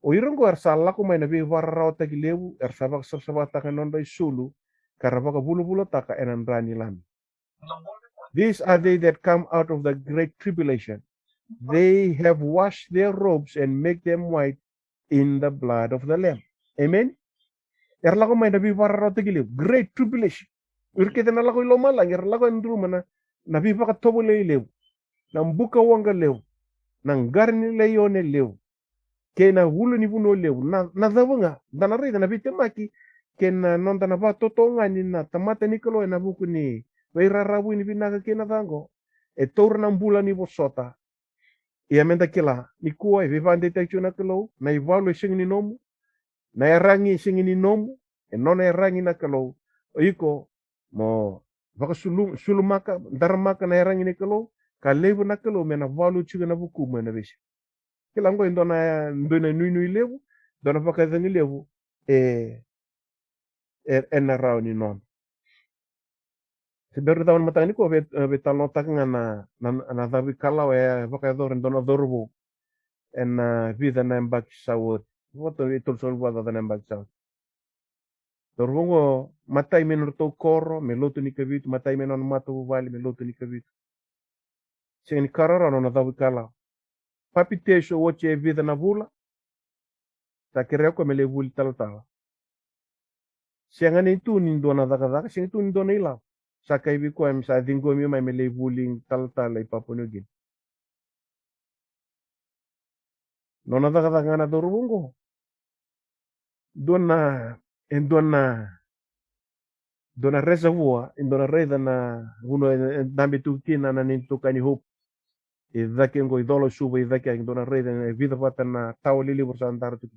o irongo arsala ko may nabi warra ta gilewu ersabak sabata kanondo isulu karabaka bulu-bulu taka enan rani lami. These are they that come out of the great tribulation. They have washed their robes and make them white in the blood of the Lamb. Amen. Erlago may nabi warra ta gilewu great tribulation. Urkete na lako ilo malang erlago endru mana nabi baka tobo lewu nang buka wanga lewu nang garni leyone lewu kena wulu ni buno lewu na zawanga dana rida nabi temaki kena nonta na ba totonga ni na tamata ni kalo na buku ni weira rabu ni binaga kena tango e tour na mbula ni bosota ia menta kila ni kuwa e vivande te chuna kalo na ivalu sing ni nomu na erangi sing ni nomu e nona erangi na kalo oiko mo baka sulumaka daramaka na erangi ni kalo ka lebu na kalo mena valu chuga na buku mena bisi kila ngo ndona nui lebu dona baka zangi lebu en rao ni non. Seberu taman matang ni ko betalon tak ngana na davi kalau baka doren dona dorbo en vida na mbak sawut. Foto itu sol buat na mbak sawut. Dorbo ngo matai menur to koro melotu ni kabit matai menon matu vali melotu ni kabit. Sing karara no na davi kalau. Papi tesho woche vida na vula. Takere ko mele vul tal. Siangan itu nindo na daga siang itu nindo na ilaw. Sa kaibi ko ay sa dinggo mi may mele vuling tal ay papunugin. No na daga na dorungo. Dona reservoir indona reda na uno dambi tukina na nintu kani hope. Idake ngo idolo suba idake indona reda na vida pata na tawli libur sa andar tu.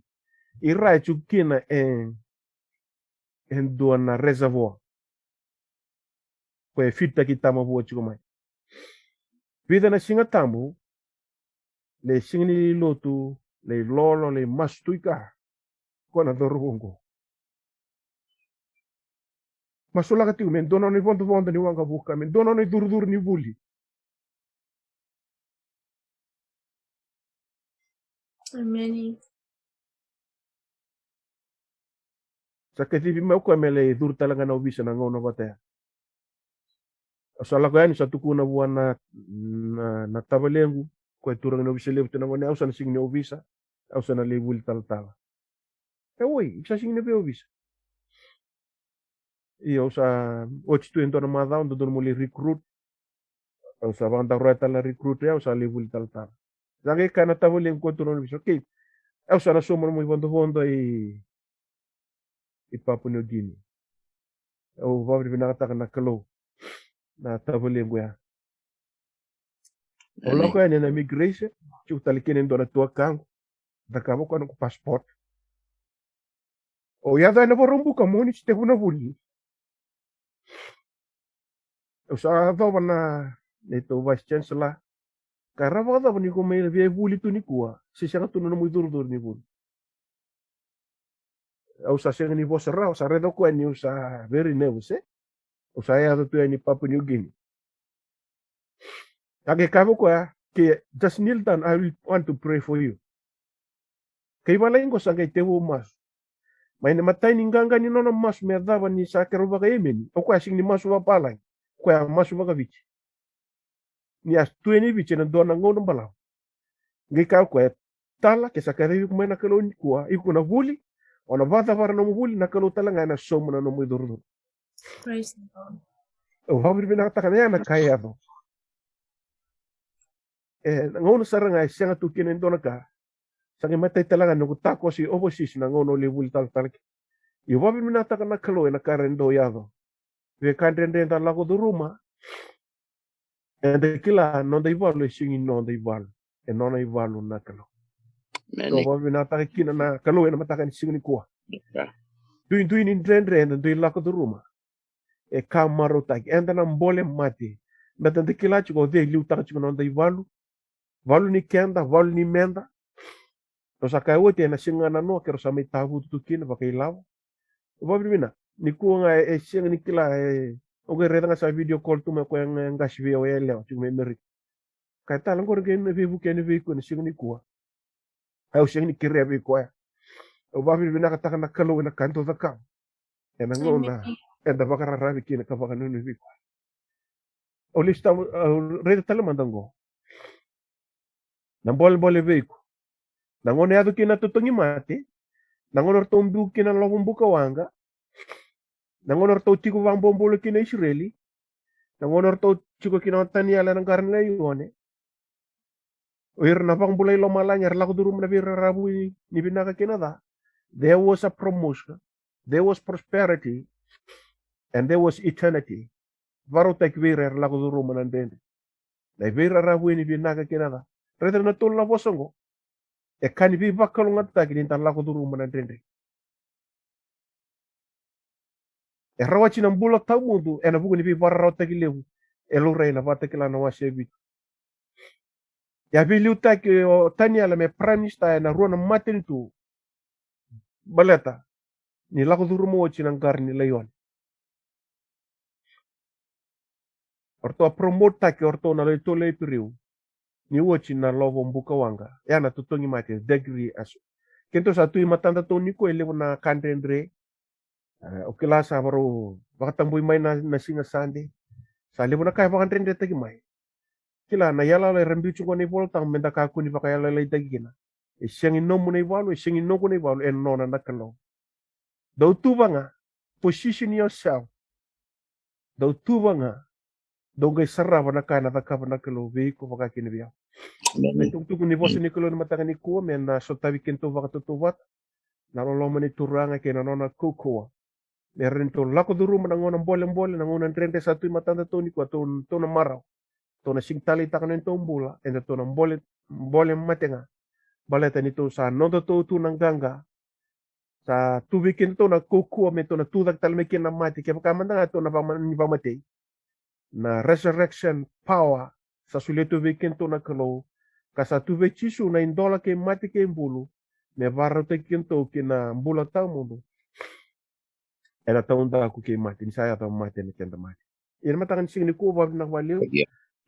Irai tukina en dona reservoir. Kwe fita kitama buo chikomai. Vida na singa tamu le singni lotu le lolo le mastuika kona dorungo. Masula kati men dono ni bonto ni wanga buka men dono ni dur ni buli. Amen. Sakati bi mau ko mele dur talaga na ubisa na ngono bata. Asala ko yan sa tukuna buwan na tabalengu ko turang na ubisa lebu na ngone ausa na sing ni ubisa ausa na lebul tal. Oi, isa sing ni ubisa. Iyo sa ochitu ento na madao ndo muli recruit. Ausa banda rota la recruit ya ausa lebul tal. Zange kana tabalengu ko turang ubisa. Okay. Ausa na sumo mo bondo i Papua New Guinea. O vabri binakata na kalo na tabalengu ya. O loko ya na migration, chutalikin ndo na tua kango. Dakamo ko ano passport. O yada na borumbu ka mo ni chite na buli. O sa daw na nito vice chancellor. Karaba daw ni ko may buli tu ni kuwa. Sisya ka tuno na mo dur ni buli. Usa siya ni boss raw sa redo ko ni usa very nervous usa ya to ni Papua New Guinea kage kamo ko ke just kneel down. I will want to pray for you kay malain ko sa kay tewo mas may namatay ni ganga ni nono mas me daba ni sa keruba kay emen o ko sing ni masu wa palay ko masu wa gavich ni as 20 biche na dona ngono balaw ngi ka ko tala ke sa kare ko may nakalon ko iku na buli ona vata para no muli na kalu talanga na somo na no mo idurdo. Praise the Lord. O habir binakata kanya na kaya do. Ngono saranga siya tu kinin do naka. Sa matay talanga no tako si opposition na ngono libul tal. Yo habir binakata kana kalu na karendo yado. We kandrende ta lago do ruma. De kila non dai valo singin non dai valo. E non ai valo na kalu. So babi na taka kina na kalo na mataka ni singni kuwa. Duin in dren duin lako do ruma. E kamaro taki enda na mbole mati. Meta de kila chiko de liu taka chiko non dai valu. Valu ni kenda, valu ni menda. Rosa kai wote na singana no ke rosa mai tabu tutukin ba kai law. Ba bimina ni ku nga sing ni kila oge reda nga sa video call tu me ko yang ngas video ya lew tu me meri. Kai tal ngor gen ne vivu ken vi ko ni sing ni ku. Au sing ni kire vi ko ya. Ba bimina ka takana kalu na kanto da kam. Ena ngona enda bakara ravi kina ka bakana ni vi. Olista reda tal mandango. Nambol bole veiko. Nangone adu kina tutungi mate. Nangonor tombu kina lovumbuka wanga. Nangonor to tiku wang bombolo kina Israeli. Nangonor to tiku kina taniala ng karnila yone. Oir na pang bulay lo malanya laku durum na vira rabu ni binaka kina da. There was a promotion. There was prosperity. And there was eternity. Varo tek vira laku durum na dende. Na vira rabu ni binaka kina da. Reda na tol na bosongo. E kani vi bakalo ngata kini tan laku durum na dende. E rawachi na mbula tau mundu e na buku ni vi barra teki lewu. E lo reina vata kila na wasebi. Ya vi liuta ki o taniala me prime minister e na ruana matin tu. Baleta. Ni laku durumu wachi ng garni layon. Orto a promote taki orto na leto le piriu. Ni wachi na lovo mbuka wanga. Ya na tutongi mati degree asu. Kento sa tui matanda to niko elevo na kandendre. O kila sa baru bakatambuy may na singa sande. Sa levo na kaya bakandendre tagi may. Kila na yala le rembi chungo ni volta menda ka kuni baka yala le tagi kina. E siangin no mo na iwalu, e siangin no ko na iwalu, e no na nakalo. Daw tuba nga, position yourself. Daw tuba nga, daw gay saraba na kana da kaba nakalo, veiko baka kinibiya. May tungtuko ni boss ni kulo na matanga ni kuwa, may na sotabi kinto baka tutubat. Naloloma ni turanga kina nona kukuwa. Meron to lako duru manangon ang boleng-boleng nangonan 31 matanda to ni ko to na maraw. To na singtali ta kanin to mbula and to na boleng matenga. Baleta nito sa nodo to ng ganga. Sa tubikin to na kukuha me to na tudak talmekin na mati kaya pakamanda nga to na pamati. Na resurrection power sa sulit tubikin to na kalo. Kasa tubik chisu na indola kay mati kay mbulu. Me baro tekin to kina mbula tao mundo. Era taunda aku ke mati ni saya tahu mati ni kenda mati. Irma tangan sing ni ko bab nak baliw.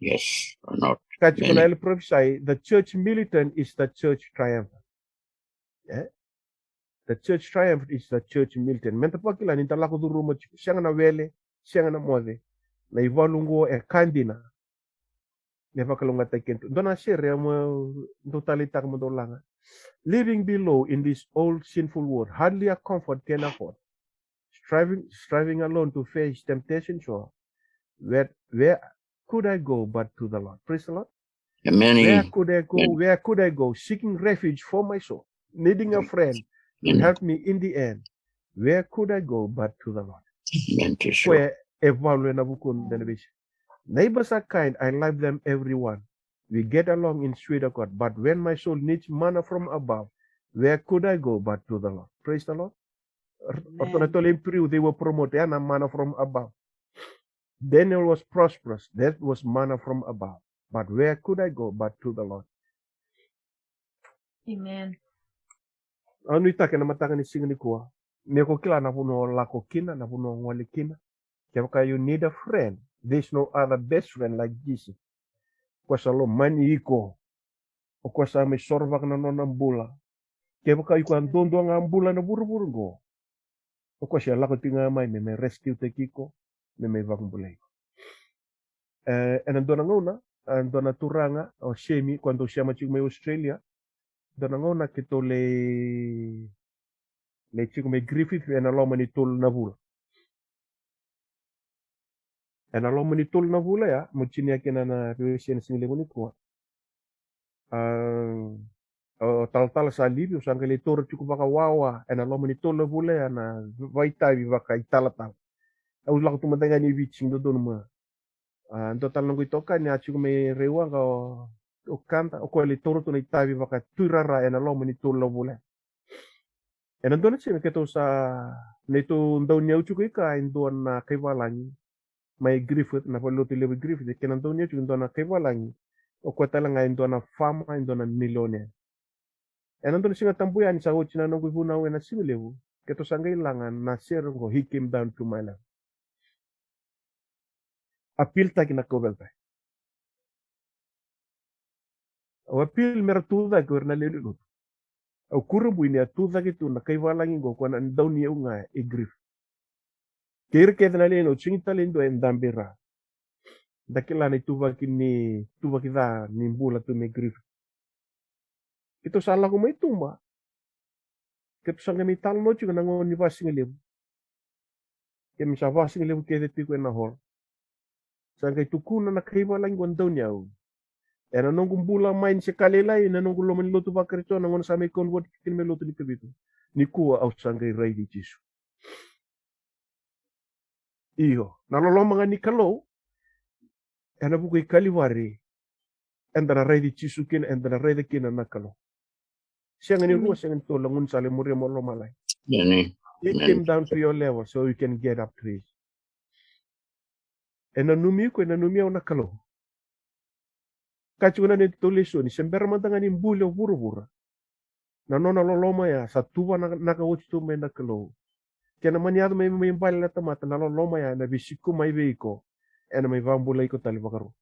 Yes or not? Kachi ko na el prophesy the church militant is the church triumphant. Yeah? The church triumphant is the church militant. Menta pakila ni talako duru mo siyang na wele, siyang na mode. Na ivalungo e kandina. Ne pakalunga tekento. Dona share mo totalitak mo dolanga. Living below in this old sinful world, hardly a comfort can afford. Striving alone to face temptation, sure. Where could I go but to the Lord? Praise the Lord. Where could I go? Where could I go? Seeking refuge for my soul, needing a friend to help me in the end. Where could I go but to the Lord? Where neighbors are kind, I love them everyone. We get along in sweet accord. But when my soul needs manna from above, where could I go but to the Lord? Praise the Lord. They were promoted and manna from above. Daniel was prosperous. That was manna from above. But where could I go but to the Lord? Amen. Ano itake na mataka ni singa ni kuwa. Neko kila na puno lako kina, na puno ngwali kina. Kaya you need a friend. There's no other best friend like Jesus. Kwa sa lo mani iko. O kwa sa may sorvak na non ang bula. Kaya you kan dondo ang bula na buru-buru go. O kwa siya lako tinga may rescue tekiko. May vakumbulay. And doon ang una, doon na turanga, o Shemi, quando siya machig may Australia, doon ang una kito le chig may Griffith, and aloma ni tul na bula. And aloma ni tul na bula ya, muchinia kina na siya na siniligo ni kuwa. Tal-tal sa Libyo, sa ang kalitor chiko baka wawa, and aloma ni tul na bula ya, na vaitabi baka italatal. Au lang tumatanga ni Viching doon mo. Total nang ito ka niya chuk may rewa ka o kanta o ko litoro to na itabi baka tuirara en alo mani tulo bule. En andon siya keto sa nito daw niya chuk ka indon na kaiwalangi may Griffith na paluto lewe Griffith kenan daw niya chuk indon na kaiwalangi o ko talang indon na fama indon na millionaire. Nanto singa tampuyan sa uchina nung kuibunaw na similewu. Keto sangga ilangan na serong he came down to my life. Apil ta kina kobel ta. O apil mera tuda ko na lelu. O kurubu ini tuda gitu na kaiwalangi go kwa na daw niya nga igrif. Kir ke na leno chingita lindo en dambira. Dakila ni tuba kita nimbula tu me grif. Ito salah ko may tumba. Keto sangga mi tal no chuga nango ni vasing lebu. Kemi sa vasing lebu ke de tiko na hol. Sangga itu kuna na kaiwalangi go daw niya. Era nung kumbula main sekali lai na nung kulo maniloto pa kerito nang sa may convert kin meloto ni kabito. Ni kuwa au sangay ray di Jesu. Iyo, nalolo mga ni kalo. Ena bukoy kaliwari. Endara ray di Jesu kin endara ray di kin na kalo. Siya nga ni ruwa siya nga tolangun sa lemuri mo lo malay. It came down to your level so you can get up to it. Ena numi ko ena numi au na kalo. Kachuna ni tuliso ni sembera matanga ni mbule buru-buru. Na nona loloma ya sa tuwa nakawuchi tu may nakalo. Kaya naman yado may mbali na tamata na loloma ya na bisiku may veiko. E na may vambulay ko talibakaro.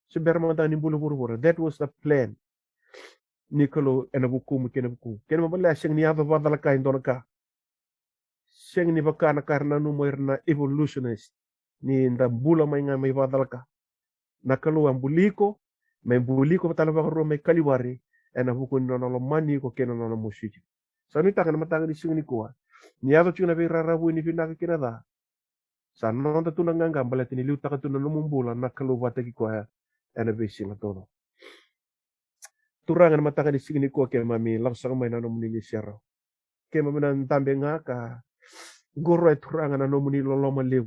Sembera matanga ni mbule buru-buru. That was the plan. Nikolo e nabukumu kinabukumu. Kaya naman bala siyang niyado badala ka hindi ka. Siyang nibaka na karna numoy na evolutionist. Ni ndambula may nga may badala ka. Nakalo ang buliko. May buliko talabakaro may kaliwari. Ena hukun no mani ko kena no musiji. Sa nita kana matanga di singi ko. Niado chuna be rarabu ni pinaka kinada. Sa non ta tunanga ngambala tini liuta ka tunano mumbula na kaluwata ki ko ena be sila todo. Turangan matanga di singi ko ke mami langsung may nano muni sierra. Ke mami nan tambe nga ka goro e turangan nano muni loloma lew.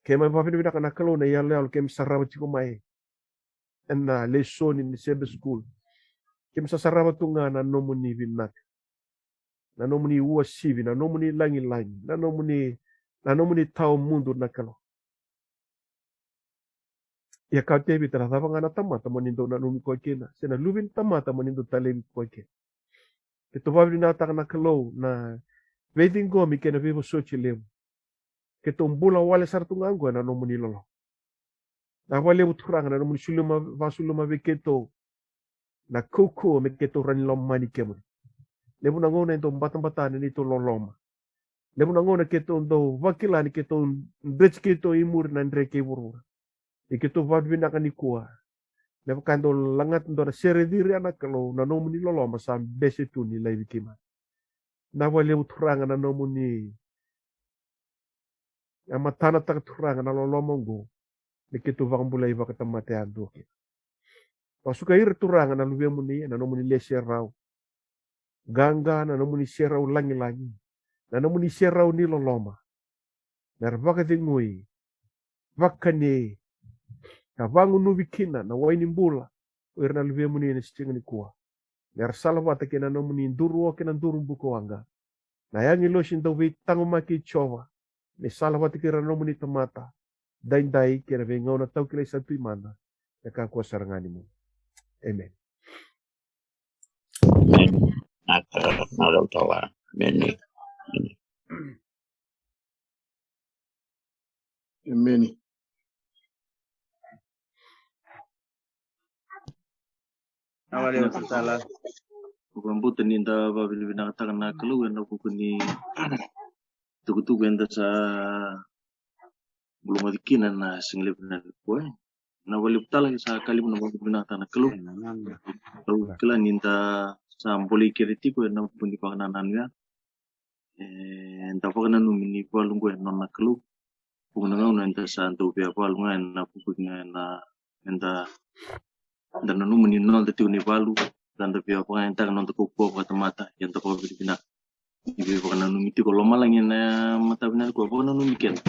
Ke mami papini pinaka nakalo na yale ke misarama chiko mai. Na lesson in the same school. Kim sa sarama tunga na nomuni vinak. Na nomuni uasivi, na nomuni langi-langi, na nomuni tao mundo nakalo. Ya kau tebi terhadap ngana tamata monindo na numi ko kena. Sena lubin tamata monindo talem ko kena. Kito babi nata nakalo na waiting go mi kena vivo sochilem. Kito mbula wale sartunga ngo na nomuni lolo. Na wale uturanga na muni suluma vasuluma beketo na koko meketo rani lomani kemu. Lebu na ngona ito batang-batan nito loloma. Lebu na ngona keto ndo wakilani keto ndech keto imur na ndreke buru. Iketo vadbina kanikua. Lebu kando langat ndo na serediri anak kalau na nomuni loloma sa bese tu ni lai bikima. Na wale uturanga na nomuni amatana takaturanga na loloma ngo. Nikito vakambulay vakatamate andoke. Pasuka ir turanga na luwe muni na nomuni lese rau. Ganga na nomuni serau langi-langi. Na nomuni serau ni loloma. Na vaka dingui. Vakane. Na vangu nubikina na waini mbula. Ir na luwe muni na stingani kuwa. Na salawata kena nomuni nduru kena nduru mbuko wanga. Na yangi losin dawi tangumaki chova. Ni salawata kira nomuni tamata. Dain-dai kira vengau na tau kila satu imana. Ya kakua saranganimu. Amen. Amen. Awali wasala. Bukan ninda babil binakatakan na kaluan na kukuni tugu-tugu enda sa belum adikinan na singlip na kuwe. Na wali putala sa kalim na babil binakatakan na kaluan. Kala ninda sa amboli kiritiku na pundi pakananan nga. Enta pakana numini palung kuwe na kalu. Kung nangaw na enta sa antopia palung nga na pupuk nga na enta dan numini nol tatiw ni palu. Dan tapi apa yang tak nonton kuku kata mata yang tak kau bina ibu bukan numiti kalau malang yang mata bina kau bukan numikian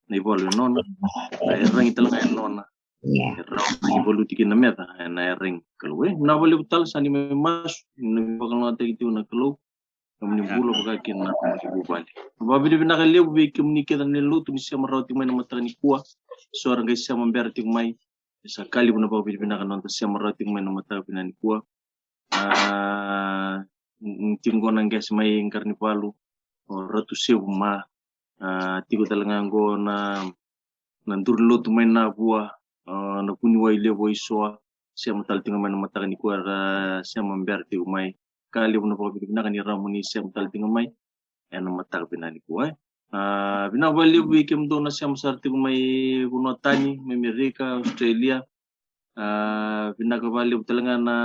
na ibu lalu nona na ereng itu lah nona ereng ibu lu tikin nama ta na ereng kalau na boleh betul sani mas nabi bakal nonton itu na kalau kami bulu bakal kena ibu balik babi di bina kali ibu bikin nikah dan lu tu bisa merawat mana mata ni kuah seorang guys yang memberti mai sekali pun babi di bina kan nonton siapa merawat mana mata bina ni kuah Tinggo nang gas may karnipalu ratu seuma tigo talangango na nandurlo tumay na buah na kuniway lewo isoa siya matal tinga man matakan ni kuara siya mamber tigo may kali mo na pagkakita ni Ramoni siya matal tinga may ano matal pinani kuay binabali wikim do na siya masar tigo may bunotani may Amerika Australia binagabali talaga na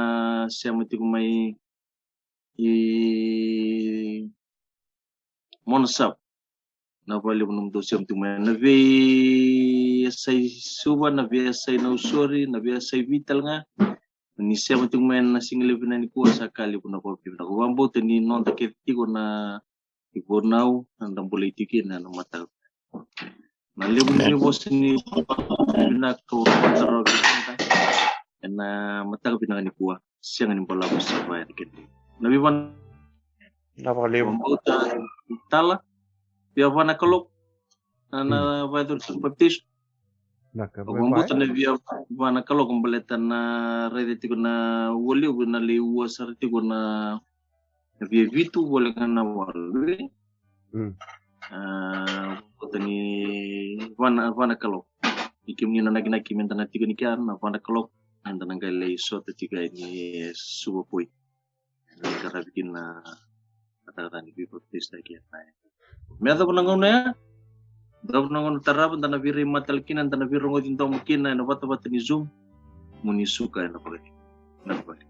siya matigo may Monsap na bali mo do siya matigo may nabi say suba nabi say na usori nabi say vital nga ni siya matigo may na single pinani kuha sa kali po na pagkakita ko wambo tani non takitigo na ibornaw ang politikin na matagal na libo ni binakaw na matagal pinangani kuha siya nga nimpala ko sa bayan kiti nabiban Napakaliw. tala biya pa nakalok na bayad sa baptis Wambutan na biya pa nakalok ang balitan na ready ko na wali ko na liwa sa reti ko na biya vitu wala ka na wali buta ni wana kalok ikim ni na naginaki na tiga ni kian na wana kalok anda nang galay so tiga ni suboy karabikin na kata ni people please lagi na medo ko nang una daw nang tarab na nabiri matalkin na nabiri ngodin daw mungkin na nabat ni zoom munisuka na pagay Napakaliw.